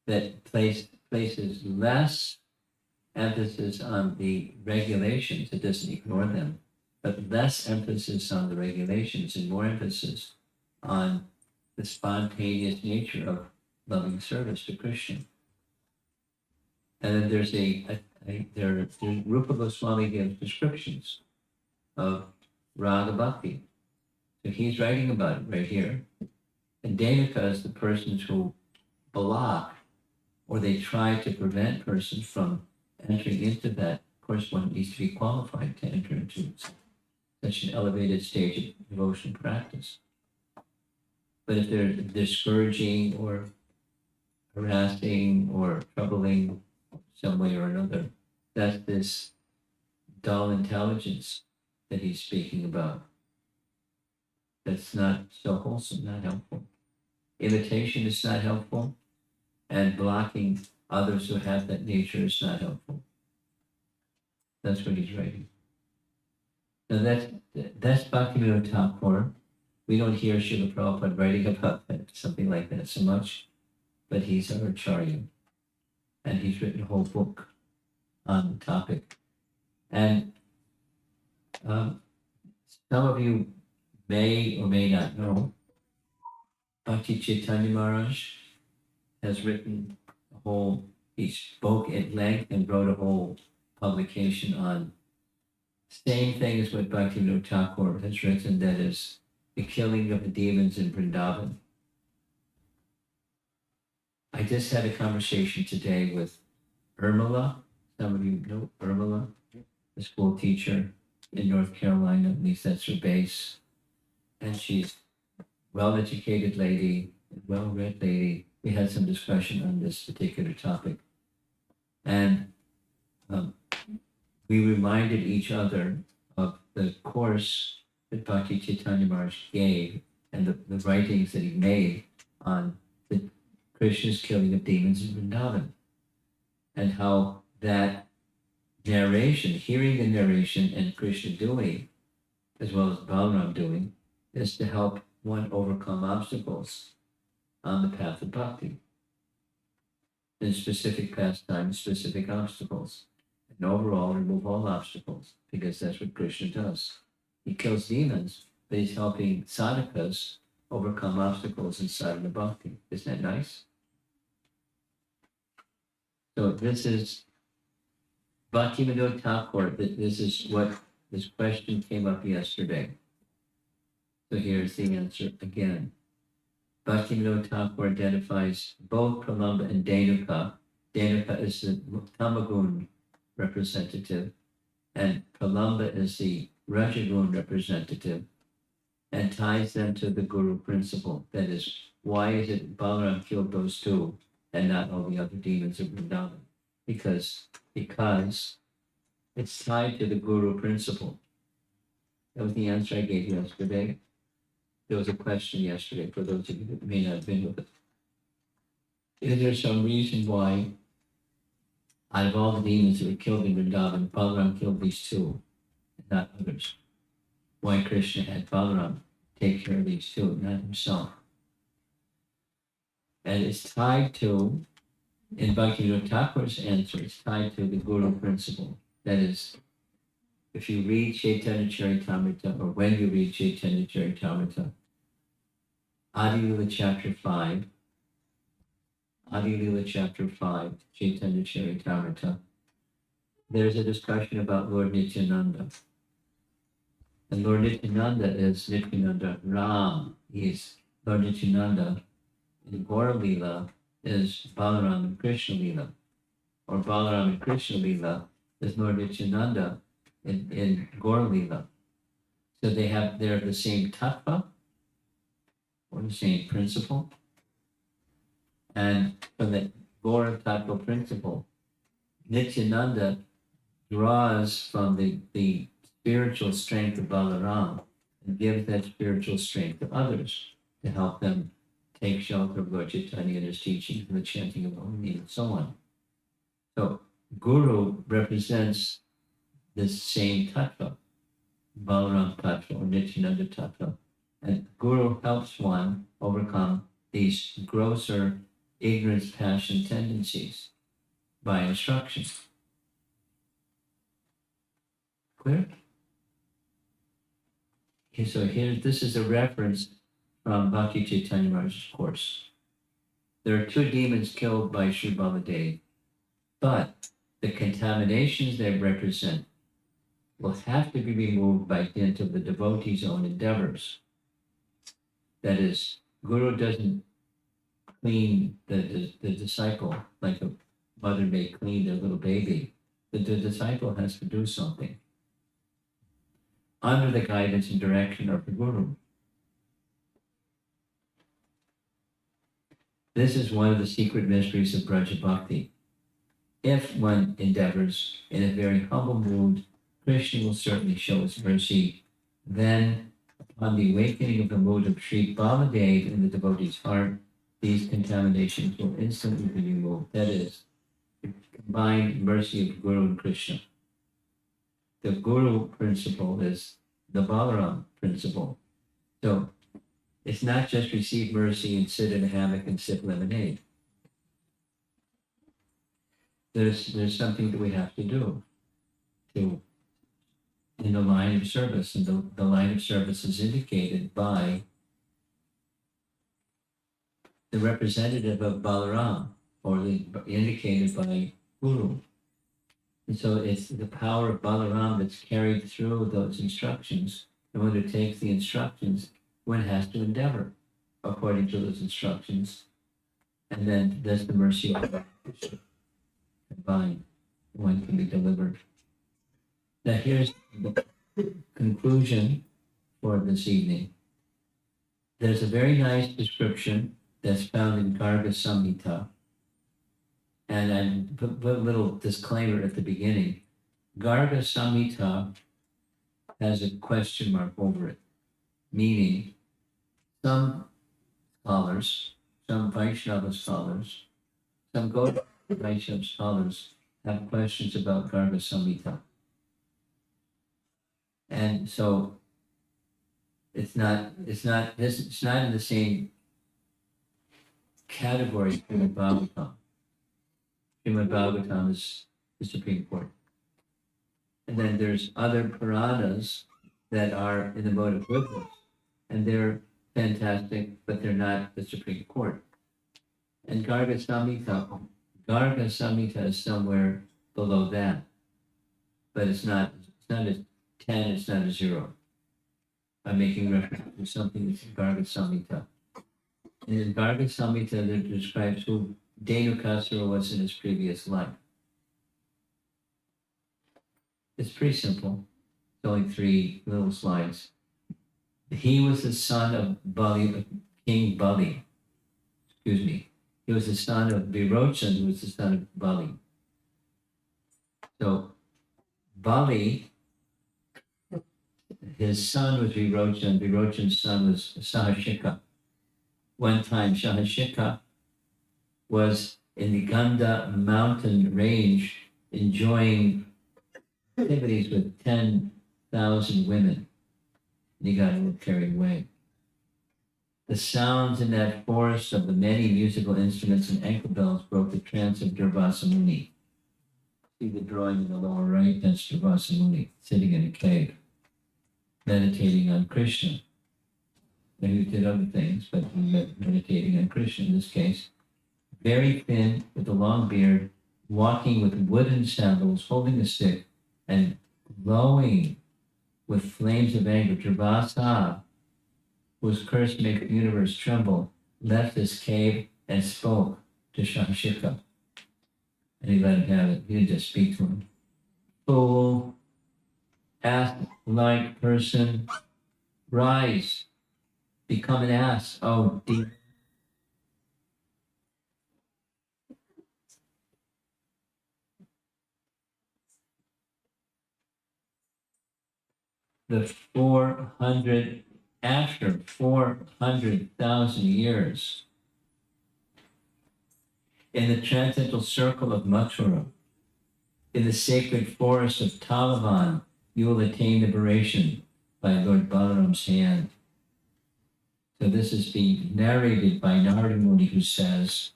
that places less emphasis on the regulations. It doesn't ignore them, but less emphasis on the regulations and more emphasis on the spontaneous nature of loving service to Krishna. And then there's Rupa Goswami gives descriptions of raga bhakti. So he's writing about it right here. And Dhenuka is the persons who block or they try to prevent persons from entering into that. Of course, one needs to be qualified to enter into such an elevated stage of devotion practice. But if they're discouraging or harassing or troubling some way or another, that's this dull intelligence that he's speaking about. That's not so wholesome, not helpful. Imitation is not helpful, and blocking others who have that nature is not helpful. That's what he's writing. Now that's Bhaktivinoda Thakur. We don't hear Srila Prabhupada writing about that, something like that so much, but he's our Acharya. and he's written a whole book on the topic. And some of you may or may not know, Bhakti Chaitanya Maharaj has written he spoke at length and wrote a whole publication on same thing as what Bhaktivinoda Thakur has written, that is the killing of the demons in Vrindavan. I just had a conversation today with Urmila. Some of you know Urmila, a school teacher in North Carolina, at least that's her base. And she's a well-educated lady, a well-read lady. We had some discussion on this particular topic. And we reminded each other of the course that Bhakti Chaitanya Maharaj gave and the writings that he made on the Krishna's killing of demons in Vrindavan, and how that narration, hearing the narration and Krishna doing, as well as Balaram doing, is to help one overcome obstacles on the path of bhakti. In specific pastimes, specific obstacles. And overall, remove all obstacles, because that's what Krishna does. He kills demons, but he's helping sadhakas overcome obstacles inside of the bhakti. Isn't that nice? So this is Bhaktivinoda Thakur. This is what this question came up yesterday. So here's the answer again. Bhaktivinoda Thakur identifies both Pralamba and Dhenuka. Dhenuka is the Tamagun representative, and Pralamba is the Rajagun representative, and ties them to the Guru principle. That is, why is it Balaram killed those two and not all the other demons of Vrindavan? Because it's tied to the Guru principle. That was the answer I gave you yesterday. There was a question yesterday for those of you that may not have been with it. Is there some reason why, out of all the demons that were killed in Vrindavan, Balaram killed these two and not others? Why Krishna had Balaram take care of these two, not himself? And it's tied to, in Bhaktivinoda Thakur's answer, it's tied to the Guru principle. That is, if you read Chaitanya Charitamrita, or when you read Chaitanya Charitamrita, Adi Lila chapter 5, Chaitanya Charitamrita, there's a discussion about Lord Nityananda. And Lord Nityananda is Nityananda Ram. He is Lord Nityananda. In Gaura Lila is Balaram and Krishna Lila. Or Balaram and Krishna Lila is Lord Nityananda in Gaura Lila. So they're the same tattva, or the same principle. And from the Gaura tattva principle, Nityananda draws from the spiritual strength of Balaram and gives that spiritual strength to others to help them take shelter of Lord Chaitanya and his teachings and the chanting of Om and so on. So Guru represents this same tattva, Balaram tattva or Nityananda tattva. And Guru helps one overcome these grosser ignorance, passion tendencies by instruction. Clear? Okay, so this is a reference from Bhakti Chaitanya Maharaj's course. There are two demons killed by Sri Baladev, but the contaminations they represent will have to be removed by dint of the devotee's own endeavors. That is, Guru doesn't clean the disciple like a mother may clean their little baby. The disciple has to do something under the guidance and direction of the Guru. This is one of the secret mysteries of Braja Bhakti. If one endeavors in a very humble mood, Krishna will certainly show his mercy. Then, upon the awakening of the mood of Sri Baladev in the devotee's heart, these contaminations will instantly be removed. That is, the combined mercy of Guru and Krishna. The Guru principle is the Balaram principle. So, it's not just receive mercy and sit in a hammock and sip lemonade. there's something that we have to do to in the line of service, and the line of service is indicated by the representative of Balaram, or indicated by Guru. And so it's the power of Balaram that's carried through those instructions. And when it takes the instructions, one has to endeavor according to those instructions. And then there's the mercy of God combined. One can be delivered. Now here's the conclusion for this evening. There's a very nice description that's found in Garga Samhita. And I put a little disclaimer at the beginning. Garga Samhita has a question mark over it, meaning some scholars, some Vaishnava scholars, some Gaudiya Vaishnava scholars have questions about Garga Samhita. And so it's not in the same category as Srimad Bhagavatam. Srimad Bhagavatam is the Supreme Court. And then there's other Puranas that are in the mode of goodness, and they're fantastic, but they're not the Supreme Court. And Garga Samhita is somewhere below that, but it's not a 10, it's not a 0. I'm making reference to something that's in Garga Samhita. And in Garga Samhita, it describes who Dhenukasura was in his previous life. It's pretty simple. It's only 3 little slides. He was the son of Bali, King Bali. Excuse me. He was the son of Virochan, who was the son of Bali. So Bali, his son was Virochan. Virochan's son was Sahashika. One time, Sahashika was in the Ganda mountain range enjoying activities with 10,000 women. And he got a little carried away. The sounds in that forest of the many musical instruments and ankle bells broke the trance of Durvasa Muni. See the drawing in the lower right? That's Durvasa Muni sitting in a cave, meditating on Krishna. And he did other things, but he meditating on Krishna in this case. Very thin, with a long beard, walking with wooden sandals, holding a stick, and glowing with flames of anger. Durvasa, whose curse makes the universe tremble, left his cave and spoke to Shamshika. And he let him have it. He didn't just speak to him. Fool, ass-like person, rise, become an ass. Oh, deep. After 400,000 years, in the transcendental circle of Mathura, in the sacred forest of Talavan, you will attain liberation by Lord Balaram's hand. So this is being narrated by Narada Muni, who says,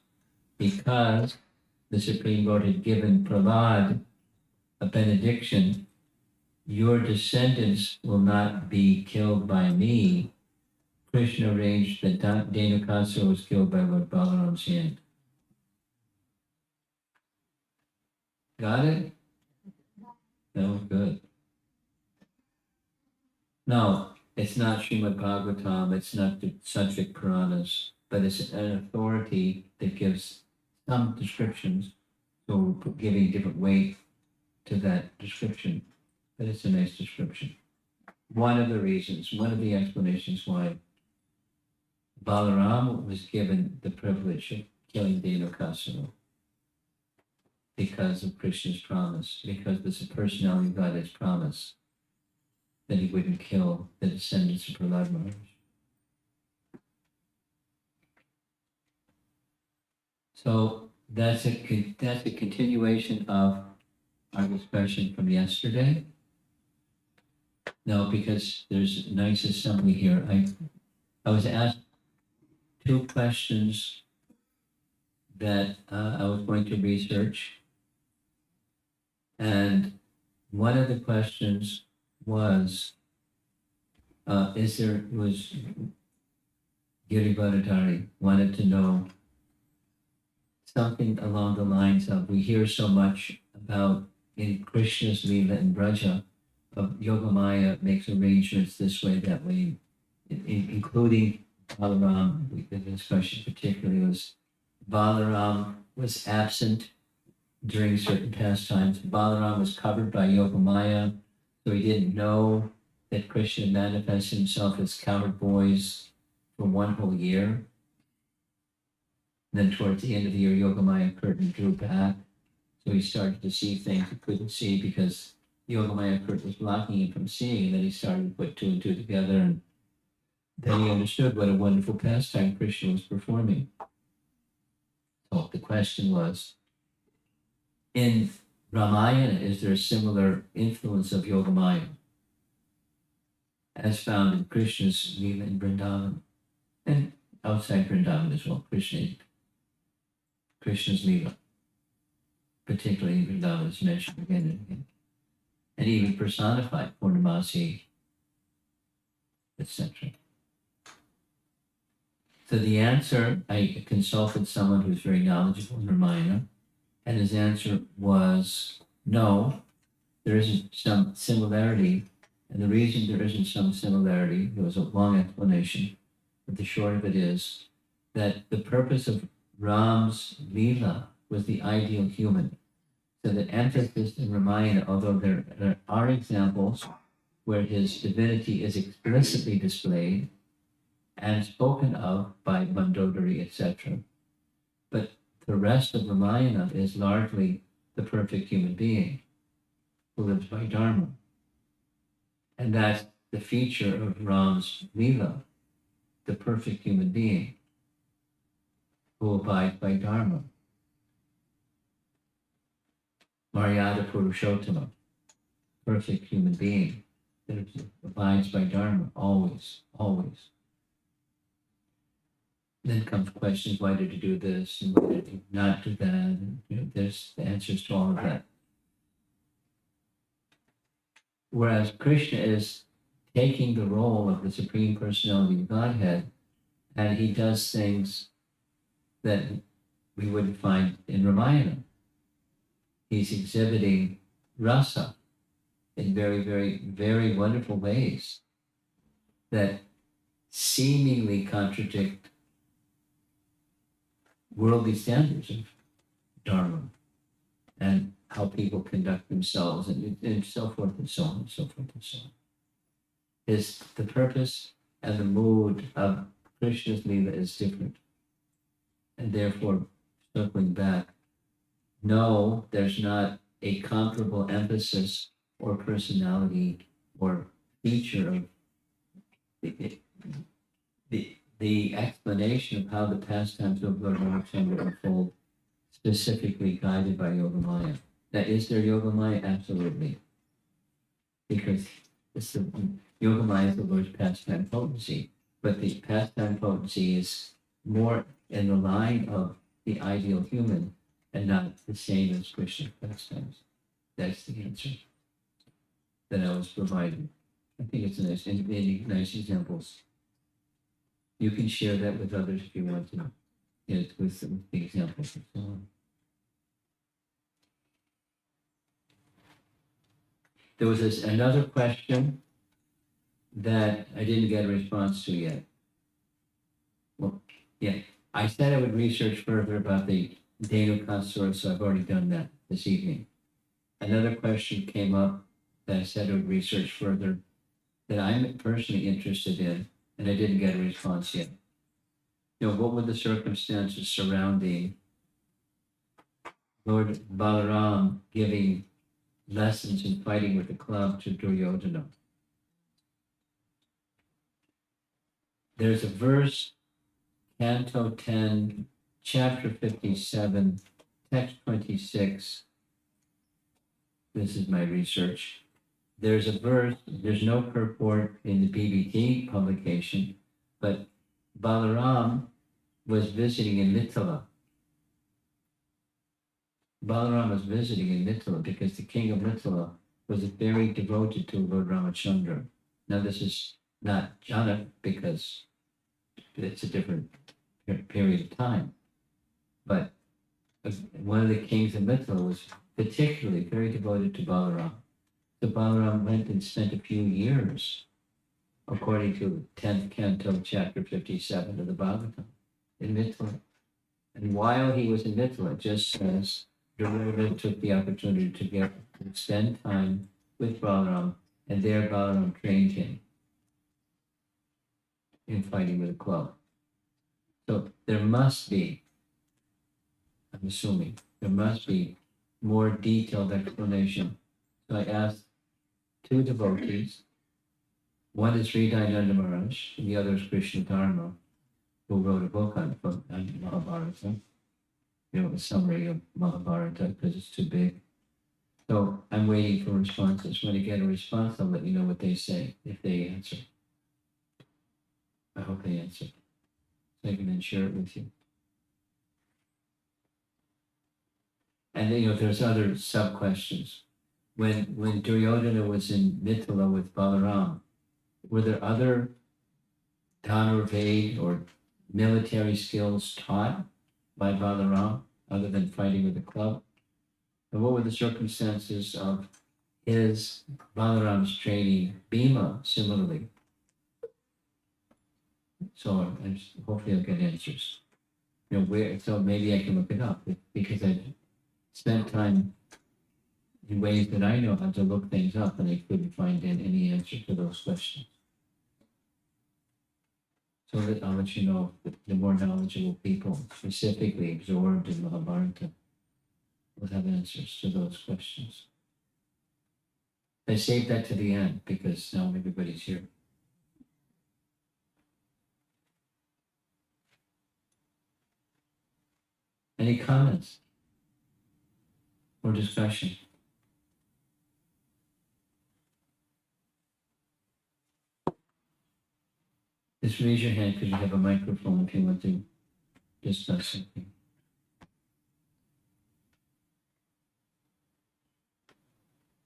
because the Supreme Lord had given Prahlad a benediction, your descendants will not be killed by me. Krishna arranged that Dhenukasura was killed by Lord Balaram's hand. Got it? That was good. No, it's not Srimad Bhagavatam, it's not the Satvik Puranas, but it's an authority that gives some descriptions, so we're giving different weight to that description. But it's a nice description. One of the reasons, one of the explanations why Balarama was given the privilege of killing Dhenukasura, because of Krishna's promise, because the personality of God has promised that he wouldn't kill the descendants of Prahlad Maharaj. So that's a continuation of our discussion from yesterday. No, because there's a nice assembly here. I was asked 2 questions that I was going to research, And one of the questions was, Giri Bhattacharya wanted to know something along the lines of, we hear so much about in Krishna's Leela and Braja, of Yogamaya makes arrangements this way, that way, including Balaram. This question particularly was, Balaram was absent during certain pastimes. Balaram was covered by Yogamaya, so he didn't know that Krishna manifested himself as cowherd boys for one whole year. And then towards the end of the year, Yogamaya curtain drew back, so he started to see things he couldn't see because Yogamaya curtain was blocking him from seeing, and then he started to put two and two together, and then he understood what a wonderful pastime Krishna was performing. So the question was, in Ramayana, is there a similar influence of Yogamaya as found in Krishna's Leela in Vrindavan and outside Vrindavan as well? Krishna's Leela, particularly in Vrindavan, is mentioned again and again, and even personified Purnamasi, etc. So the answer, I consulted someone who's very knowledgeable in Ramayana, and his answer was no, there isn't some similarity. And the reason there isn't some similarity, there was a long explanation, but the short of it is that the purpose of Ram's Leela was the ideal human. So the emphasis in Ramayana, although there are examples where his divinity is explicitly displayed and spoken of by Mandodari, etc., but the rest of Ramayana is largely the perfect human being who lives by Dharma. And that's the feature of Ram's Leela, the perfect human being who abides by Dharma. Maryada Purushottama, perfect human being that abides by Dharma, always, always. Then comes questions, why did you do this, and why did you not do that? And, there's the answers to all of that. Whereas Krishna is taking the role of the Supreme Personality of Godhead, and he does things that we wouldn't find in Ramayana. He's exhibiting rasa in very, very, very wonderful ways that seemingly contradict worldly standards of Dharma and how people conduct themselves, and so forth and so on and so forth and so on. The purpose and the mood of Krishna's Leela is different. And therefore, circling back, no, there's not a comparable emphasis or personality or feature of the explanation of how the pastimes of Lord Ramachandra unfold, specifically guided by Yogamaya. Now, is there Yogamaya? Absolutely. Because Yogamaya is the Lord's pastime potency, but the pastime potency is more in the line of the ideal human and not the same as Krishna's pastimes. That's the answer that I was providing. I think it's nice examples. You can share that with others if you want to, with the examples and so on. There was another question that I didn't get a response to yet. Well, yeah, I said I would research further about the Dhenukasura, so I've already done that this evening. Another question came up that I said I would research further that I'm personally interested in, and I didn't get a response yet. What were the circumstances surrounding Lord Balaram giving lessons in fighting with the club to Duryodhana? There's a verse, Canto 10, Chapter 57, Text 26. This is my research. There's a verse, there's no purport in the BBT publication, but Balaram was visiting in Mithila Balarama was visiting in Mithila because the king of Mithila was very devoted to Lord Ramachandra. Now this is not Janak because it's a different period of time, but one of the kings of Mithila was particularly very devoted to Balarama. So Balarama went and spent a few years, according to 10th canto, chapter 57 of the Bhagavatam, in Mithila. And while he was in Mithila, just says, Duryodhana took the opportunity to spend time with Balaram, and there Balaram trained him in fighting with a club. So there must be, I'm assuming, there must be more detailed explanation. So I asked two devotees. One is Sri Dayananda Maharaj, and the other is Krishna Dharma, who wrote a book on Mahabharata, a summary of Mahabharata because it's too big. So I'm waiting for responses. When I get a response, I'll let you know what they say, if they answer. I hope they answer. So I can then share it with you. And then, there's other sub-questions. When Duryodhana was in Mithila with Balaram, were there other Dhanurved or military skills taught by Balaram other than fighting with a club? And what were the circumstances of Balaram's training Bhima similarly? So hopefully I'll get answers. So maybe I can look it up because I spent time in ways that I know how to look things up, and I couldn't find any answer to those questions. So that I'll let you know the more knowledgeable people, specifically absorbed in Mahabharata, will have answers to those questions. I saved that to the end because now everybody's here. Any comments or discussion? Just raise your hand because you have a microphone if you want to discuss something.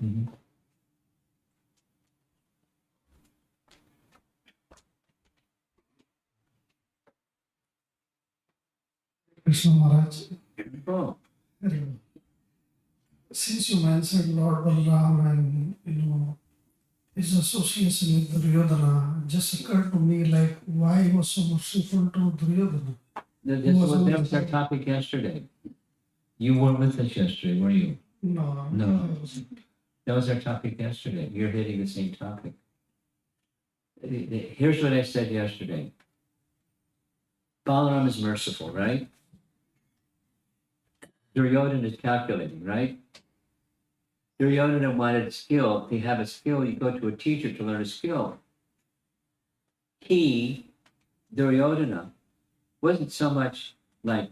Mm-hmm. Krishna Maharaj. Oh. Since you mentioned Lord Balaram and his association with Duryodhana, just occurred to me like why he was so merciful to Duryodhana. That was our topic yesterday. You weren't with us yesterday, were you? No. That was our topic yesterday. You're hitting the same topic. Here's what I said yesterday. Balaram is merciful, right? Duryodhana is calculating, right? Duryodhana wanted skill. To have a skill, you go to a teacher to learn a skill. Duryodhana, wasn't so much like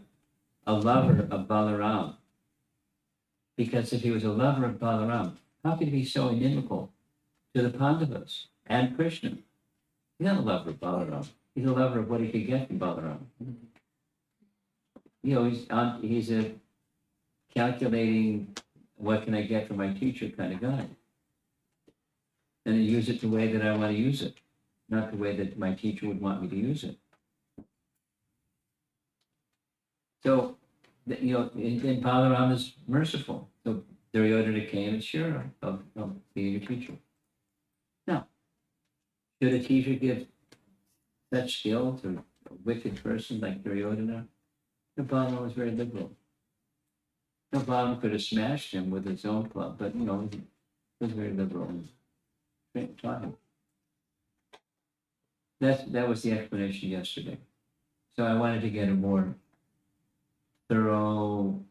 a lover of Balaram. Because if he was a lover of Balaram, how could he be so inimical to the Pandavas and Krishna? He's not a lover of Balaram. He's a lover of what he could get from Balaram. He's a calculating what can I get from my teacher kind of guy. And I use it the way that I want to use it, not the way that my teacher would want me to use it. So, and Balaram is merciful. So Duryodhana came and sure, I'll be your teacher. Now, should a teacher give such skill to a wicked person like Duryodhana? Balaram was very liberal. Balaram could have smashed him with his own club, but he was very liberal and taught him. That was the explanation yesterday. So I wanted to get a more thorough,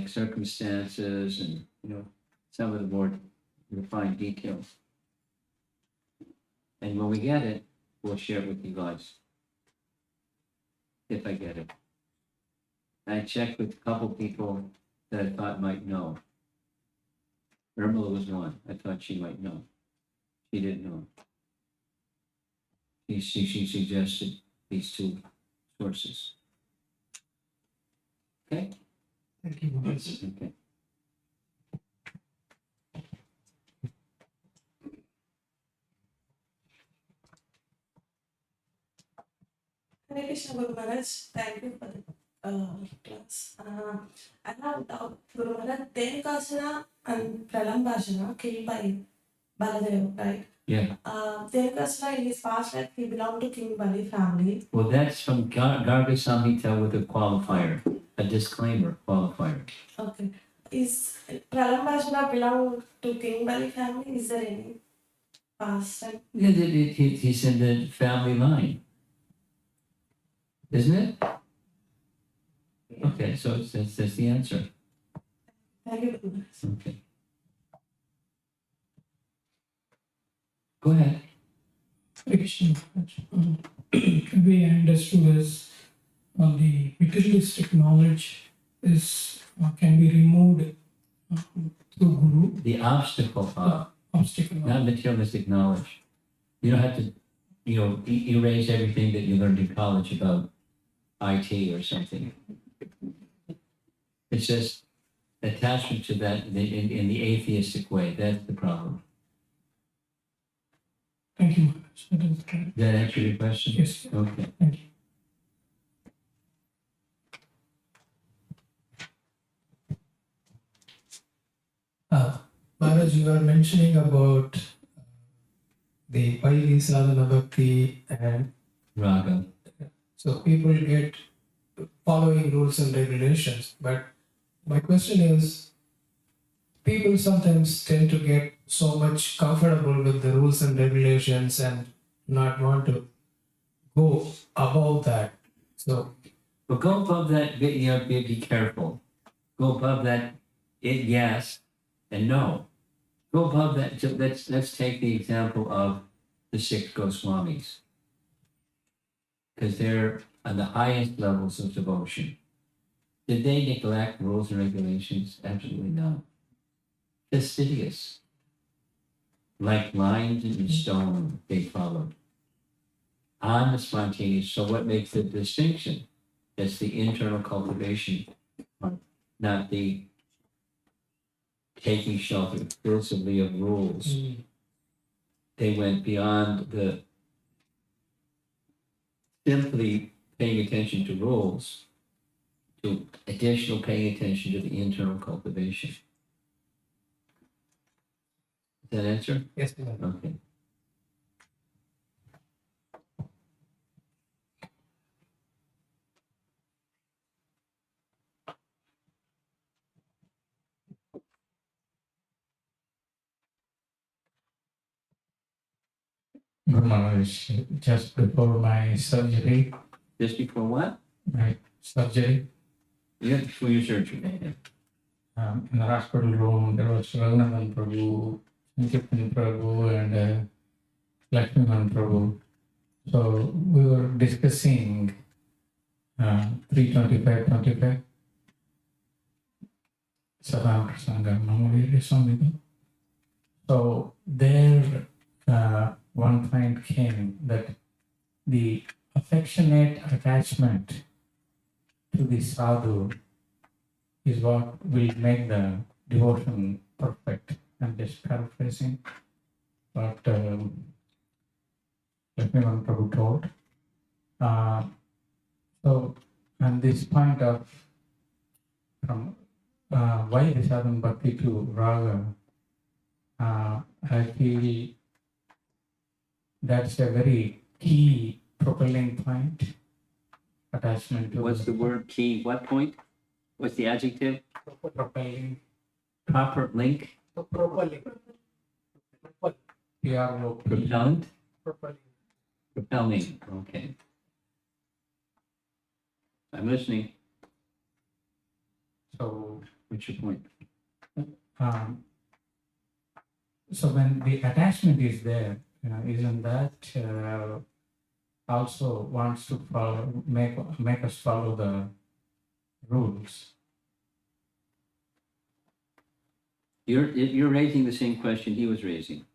circumstances and some of the more refined details. And when we get it, we'll share it with you guys. If I get it. I checked with a couple people that I thought might know. Irmela was one. I thought she might know. She didn't know. She suggested these two sources. Okay? Thank you, Maharaj. Okay. Hare Krishna Guru Maharaj, thank you for the class. I have doubt, Guru Maharaj, Dhenukasura and Pralambasana killed by Baladeva, right? Yeah. Dhenukasura in his past life, he belonged to King Bali family. Well, that's from Garga Samhita with a qualifier, a disclaimer qualifier. Okay. Is Pralambasana belong to King Bali family? Is there any past life? Yeah, he's in the family line, isn't it? Okay, so that's the answer. Thank you, Guru Maharaj. Okay. Go ahead. Hare Krishna. We understood is the materialistic knowledge is can be removed through Guru. The obstacle of, Obstacle. not materialistic knowledge. You don't have to, erase everything that you learned in college about IT or something. It's just attachment to that in the atheistic way. That's the problem. Thank you, Maharaj. That is correct. Did that answer your question? Yes. Okay. Thank you. Maharaj, you were mentioning about the Vairi sadhana bhakti and Raga. so people get following rules and regulations. But my question is, people sometimes tend to get so much comfortable with the rules and regulations and not want to go above that. So, But go above that, be careful. Go above that, yes and no. Go above that. So let's take the example of the 6 Goswamis. Because they're on the highest levels of devotion. Did they neglect rules and regulations? Absolutely not. Fastidious. Like lines in stone, they followed. On the spontaneous. So what makes the distinction? That's the internal cultivation, not the taking shelter exclusively of rules. They went beyond the simply paying attention to rules to additional paying attention to the internal cultivation. Does that answer? yes, Maharaj. Okay. Guru Maharaj, just before my surgery, Just before what? my surgery, Yeah, before your surgery. in the hospital room, there was Raghunavan Prabhu, Sankeetan Prabhu, and Lakshman Prabhu. So we were discussing 325-25 Sadhana Prasanga Namaviri Samhita. So there, one point came that the affectionate attachment to the sadhu is what will make the devotion perfect. I'm just paraphrasing what Lakshman Prabhu told. So, on this point of from why the sadhana bhakti to raga, I feel that's a very key propelling point. Attachment to What's the word key? What point? What's the adjective? propelling? Proper link? Propelling. PRO. Propellant? Propelling. Propelling. Okay. I'm listening. So, What's your point? so when the attachment is there, isn't that also wants to follow, make us follow the rules? You're raising the same question he was raising,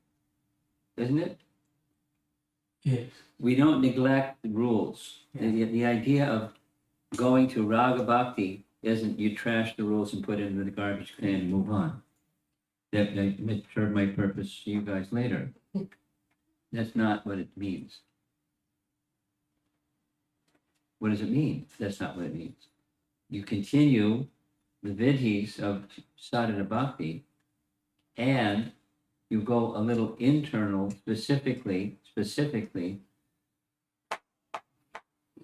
isn't it? Yes. We don't neglect the rules. The idea of going to Raga Bhakti isn't you trash the rules and put it in the garbage can and move on. That serve my purpose to you guys later. That's not what it means. What does it mean? That's not what it means. You continue the vidhis of sadhana bhakti, and you go a little internal, specifically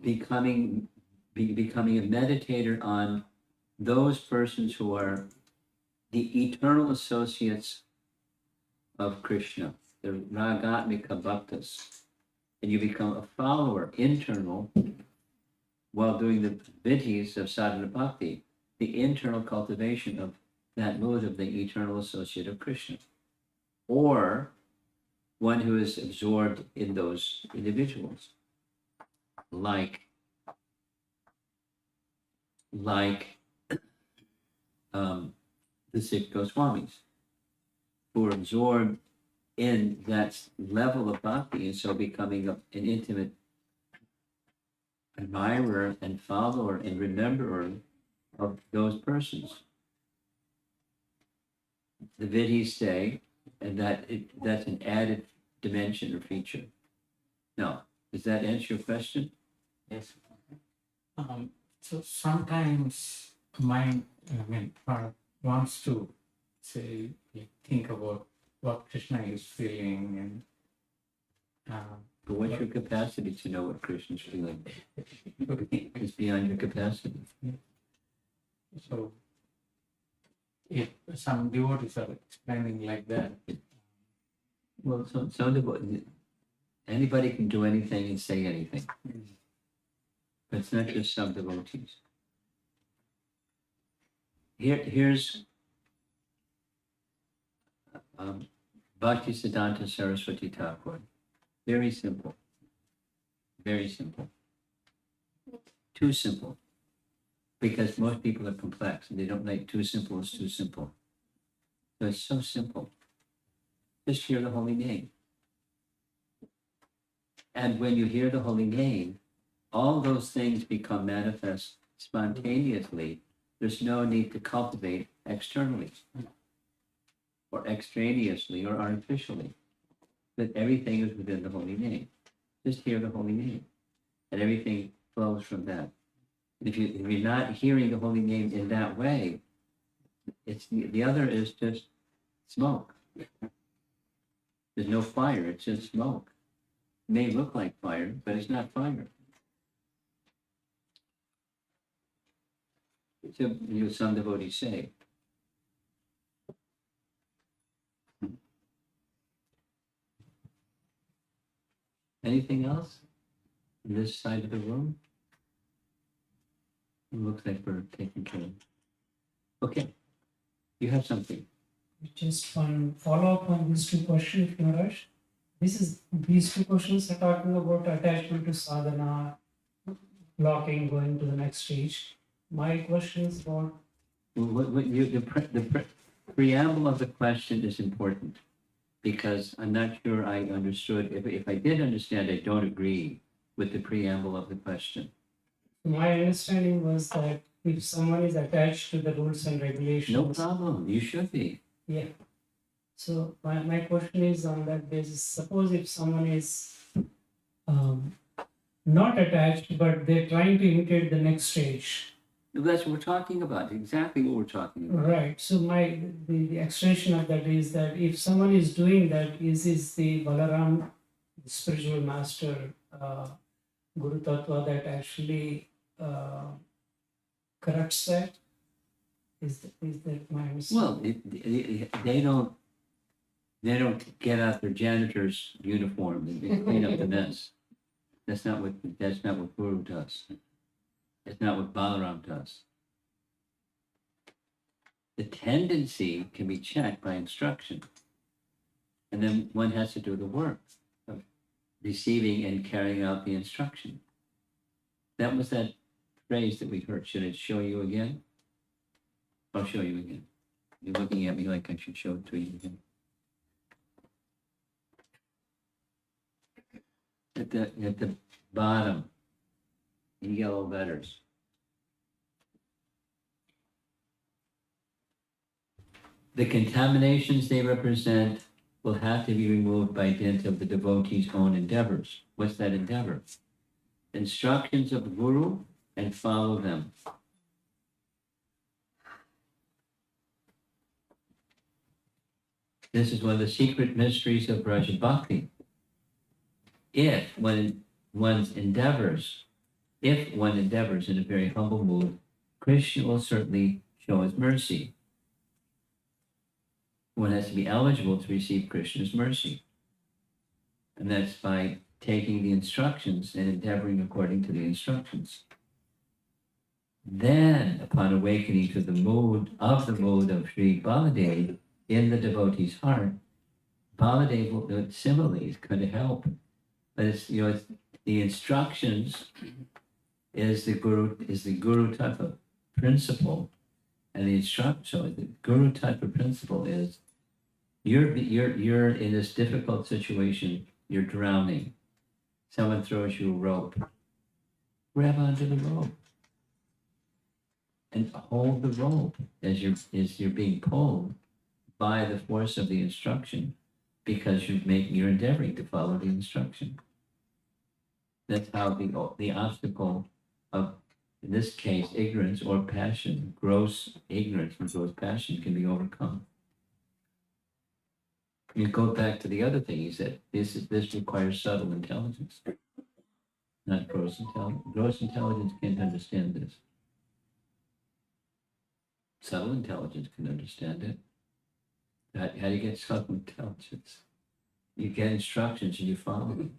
becoming a meditator on those persons who are the eternal associates of Krishna, the ragatmika bhaktas, and you become a follower, internal, while doing the vidhis of sadhana bhakti, the internal cultivation of that mood of the eternal associate of Krishna, or one who is absorbed in those individuals, like the six Goswamis, who are absorbed in that level of bhakti, and so becoming an intimate admirer and follower and rememberer of those persons. The vidhis say, and that's an added dimension or feature. Now, does that answer your question? Yes. So sometimes mind, wants to say, think about what Krishna is feeling, and But what's your capacity to know what Krishna's feeling? It's beyond your capacity. so if some devotees are explaining like that, Well, anybody can do anything and say anything. But it's not just some devotees. Here's Bhakti Siddhanta Saraswati Thakur. Very simple. Very simple. Too simple. Because most people are complex and they don't like too simple is too simple. So it's so simple. Just hear the holy name. And when you hear the holy name, all those things become manifest spontaneously. There's no need to cultivate externally or extraneously or artificially. That everything is within the holy name. Just hear the holy name, and everything flows from that. If you're not hearing the holy name in that way, it's the other is just smoke. There's no fire, it's just smoke. It may look like fire, but it's not fire. So, some devotees say. Anything else on this side of the room? It looks like we're taking care of. Okay, you have something. Just one follow-up on these two questions, Maharaj. These two questions are talking about attachment to sadhana, blocking, going to the next stage. My question is about The preamble of the question is important because I'm not sure I understood. If I did understand, I don't agree with the preamble of the question. my understanding was that if someone is attached to the rules and regulations. No problem. You should be. Yeah. So my question is on that basis. Suppose if someone is not attached, but they're trying to imitate the next stage. That's what we're talking about. Exactly what we're talking about. Right. So the extension of that is that if someone is doing that, is the Balarama, the spiritual master, Guru Tattva, that actually corrects that? Is that my understanding? Well, they don't get out their janitor's uniform and clean up the mess. That's not what Guru does. That's not what Balarama does. The tendency can be checked by instruction. And then one has to do the work of receiving and carrying out the instruction. That was that phrase that we heard. Should I show you again? I'll show you again. You're looking at me like I should show it to you again. At the bottom, in yellow letters. The contaminations they represent will have to be removed by dint of the devotee's own endeavors. What's that endeavor? instructions of the Guru and follow them. This is one of the secret mysteries of Raja Bhakti. If one endeavors in a very humble mood, Krishna will certainly show his mercy. One has to be eligible to receive Krishna's mercy. And that's by taking the instructions and endeavoring according to the instructions. Then, upon awakening to the mood of Sri Baladev in the devotee's heart, Baladev will similarly is going to help. But it's the instructions is the guru tattva principle, and the guru tattva principle is you're in this difficult situation, you're drowning. Someone throws you a rope. Grab onto the rope and hold the rope as you're being pulled by the force of the instruction, because you're endeavoring to follow the instruction. That's how the obstacle of, in this case, ignorance or passion, gross ignorance and gross passion can be overcome. You go back to the other thing he said. This requires subtle intelligence, not gross intelligence. Gross intelligence can't understand this. Subtle intelligence can understand it. How do you get subtle intelligence? You get instructions and you follow them.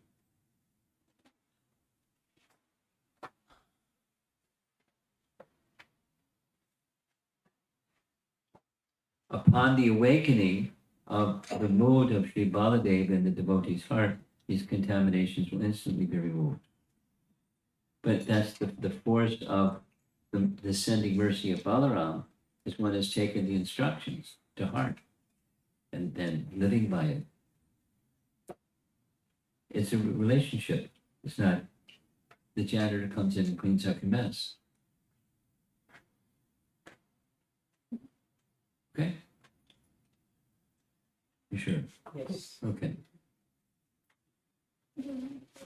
Upon the awakening of the mood of Sri Baladev in the devotee's heart, these contaminations will instantly be removed. But that's the force of the descending mercy of Balarama, is one has taken the instructions to heart and then living by it. It's a relationship. It's not the janitor comes in and cleans up your mess. Okay? You sure? Yes. Okay.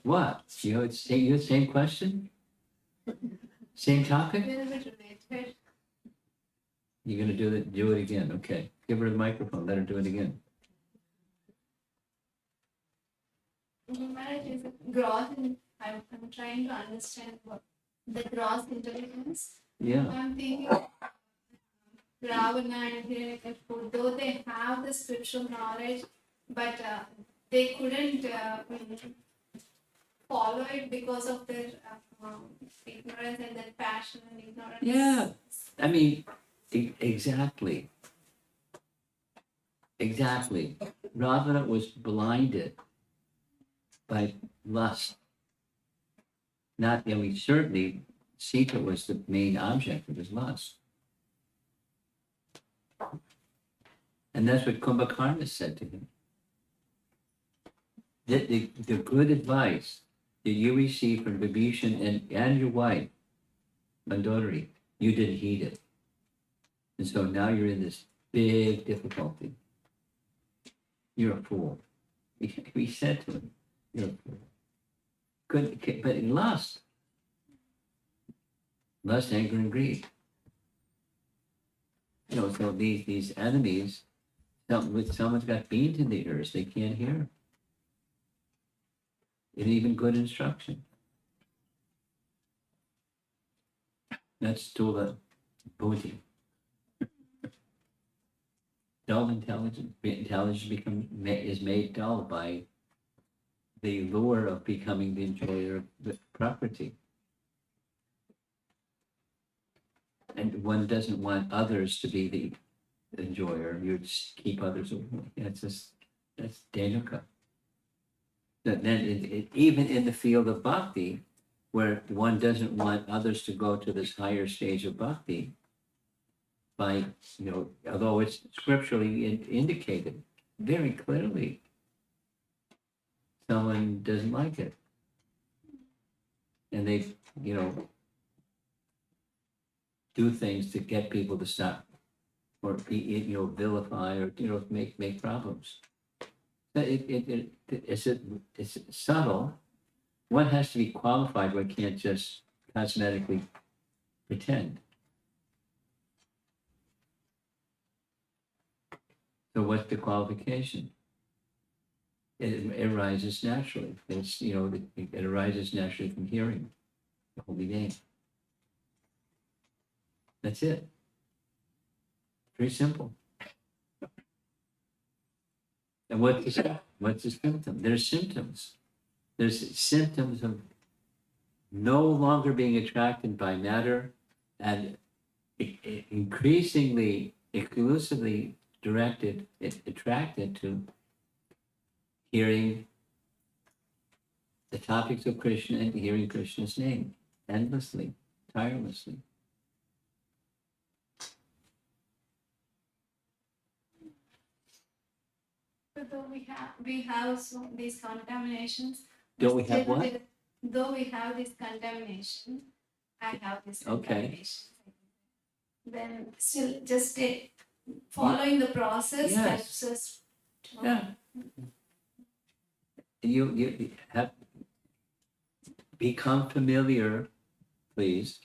What? You had the same question? Same topic? Little bit related. You're gonna do it again. Okay. Give her the microphone. Let her do it again. Marriage is a gross, and I'm trying to understand what the gross intelligence. Yeah. I'm thinking Ravana and Dhenukasura, though they have the spiritual knowledge, but they couldn't follow it because of their ignorance and their passion and ignorance. Yeah. I mean, exactly. Exactly. Ravana was blinded by lust. Not, I mean, certainly Sita was the main object of his lust. And that's what Kumbhakarna said to him. The good advice that you received from Vibhishan and your wife, Mandodari, you didn't heed it. And so now you're in this big difficulty. You're a fool. We said to him, you're a fool. But in lust, anger, and greed. So these enemies, someone's got beans in the ears, they can't hear. And even good instruction. That's Tula Buddhi. Dull intelligence is made dull by the lure of becoming the enjoyer of the property. And one doesn't want others to be the enjoyer. You just keep others away. That's Dhenuka. Then even in the field of bhakti, where one doesn't want others to go to this higher stage of bhakti, by, although it's scripturally indicated very clearly, someone doesn't like it. And they, do things to get people to stop or be, vilify or, make problems. It's subtle, one has to be qualified, one can't just cosmetically pretend. So what's the qualification? It arises naturally. It's, it arises naturally from hearing the holy name. That's it. Very simple. And what's the symptom? There's symptoms. There's symptoms of no longer being attracted by matter and increasingly, exclusively attracted to hearing the topics of Krishna and hearing Krishna's name endlessly, tirelessly. Though we have these contaminations. Don't we still have what? Though we have this contamination, I have this Okay. contamination. Then still just following the process Yes. helps us. Yeah. You have become familiar, please,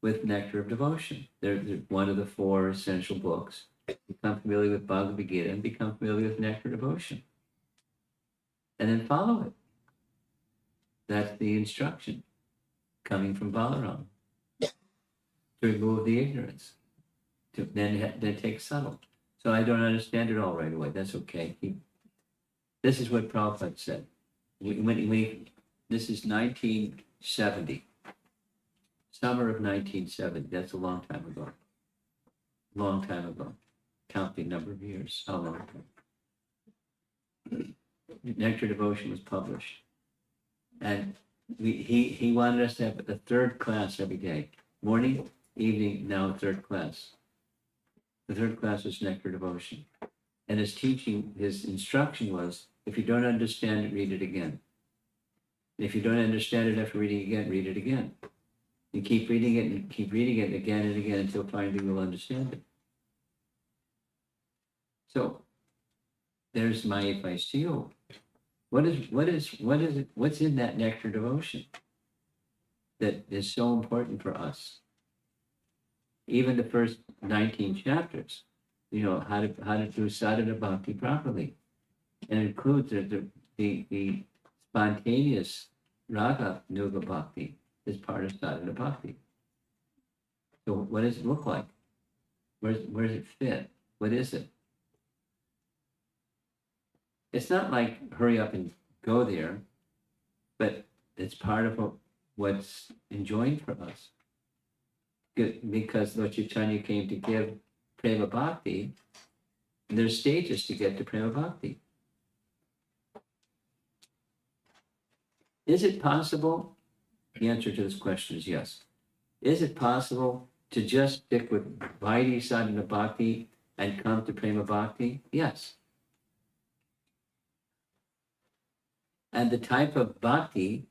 with Nectar of Devotion. They're one of the 4 essential books. Become familiar with Bhagavad Gita and become familiar with Nectar of Devotion. And then follow it. That's the instruction coming from Balarama. To remove the ignorance. To then take subtle. So I don't understand it all right away. That's okay. This is what Prabhupada said. This is 1970. Summer of 1970. That's a long time ago. Long time ago. Count the number of years. How long ago? Nectar Devotion was published. And he wanted us to have a 3rd class every day. Morning, evening, now 3rd class. The 3rd class was Nectar Devotion. And his teaching, his instruction was, if you don't understand it, read it again. If you don't understand it after reading again, read it again. And keep reading it and keep reading it again and again until finally you'll understand it. So there's my advice to you. What's in that Nectar Devotion that is so important for us? Even the first 19 chapters, how to do sadhana bhakti properly. And it includes the spontaneous raga nuga bhakti as part of sadhana bhakti. So what does it look like? Where does it fit? What is it? It's not like hurry up and go there, but it's part of what's enjoined for us. Because Lord Chaitanya came to give Prema Bhakti, and there's stages to get to Prema Bhakti. Is it possible? The answer to this question is yes. Is it possible to just stick with Vaidhi Sadhana Bhakti and come to Prema Bhakti? Yes. And the type of bhakti,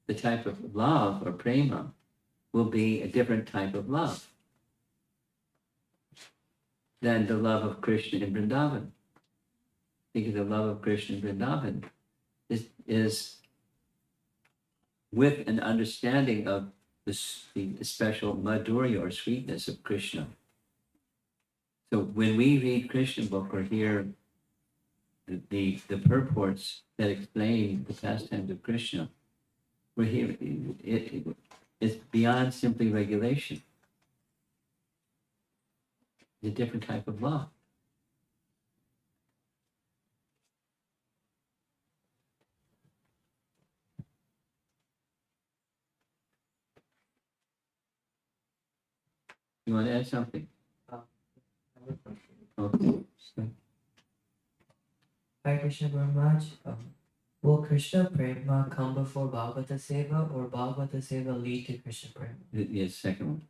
the type of love or prema, will be a different type of love than the love of Krishna in Vrindavan. Because the love of Krishna in Vrindavan is with an understanding of the special madhurya or sweetness of Krishna. So when we read Krishna book or hear the purports that explain the pastimes of Krishna, we're here. It's beyond simply regulation. It's a different type of love. You want to add something? Okay. Hare Krishna Maharaj. Will Krishna Prema come before Bhagavata Seva or Bhagavata Seva lead to Krishna Prema? Yes, second one.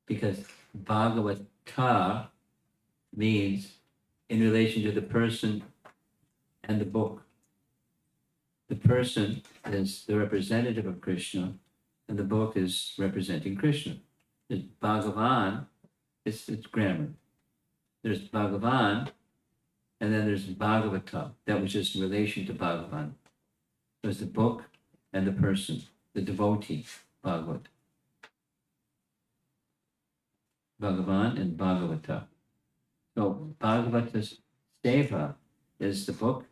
Because Bhagavata means in relation to the person and the book. The person is the representative of Krishna, and the book is representing Krishna. There's Bhagavan, it's grammar. There's Bhagavan, and then there's Bhagavata, that was just in relation to Bhagavan. There's the book and the person, the devotee, Bhagavad. Bhagavan and Bhagavata. So Bhagavata Seva is the book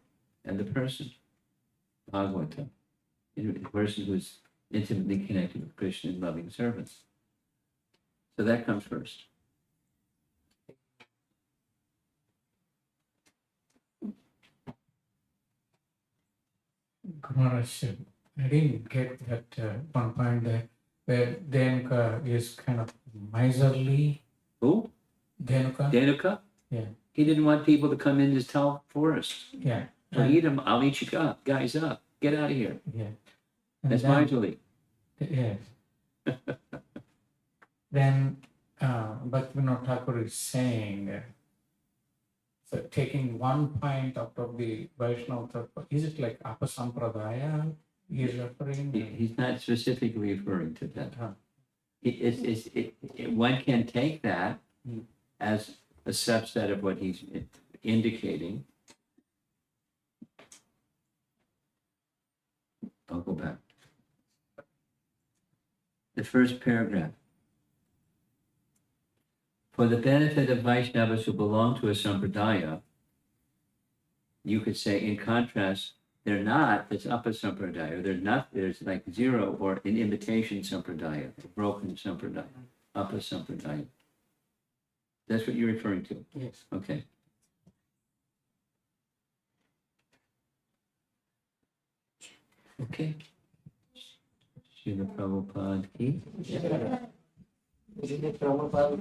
and the person, Bhagavata, the person who's intimately connected with Krishna and loving service. So that comes first. Guru Maharaj, I didn't get that one point where Dhenuka is kind of miserly. Who? Dhenuka? Dhenuka? Yeah. He didn't want people to come in his tall forest. Yeah. So eat them, I'll eat you up, guys up. Get out of here. Yeah. And That's then- miserly. Yes. Then Bhaktivinoda Thakur is saying, so taking one point out of the Vaishnava Tattva, is it like Apasampradaya he is referring? He's not specifically referring to that. Huh. One can take that Hmm. as a subset of what he's indicating. I'll go back. The first paragraph. For the benefit of Vaishnavas who belong to a sampradaya, you could say, in contrast, they're not, it's apasampradaya, they're not, there's like zero or an imitation sampradaya, a broken sampradaya, apasampradaya. That's what you're referring to? Yes. Okay. Okay. Srila Prabhupada ki. Is it Prabhupada?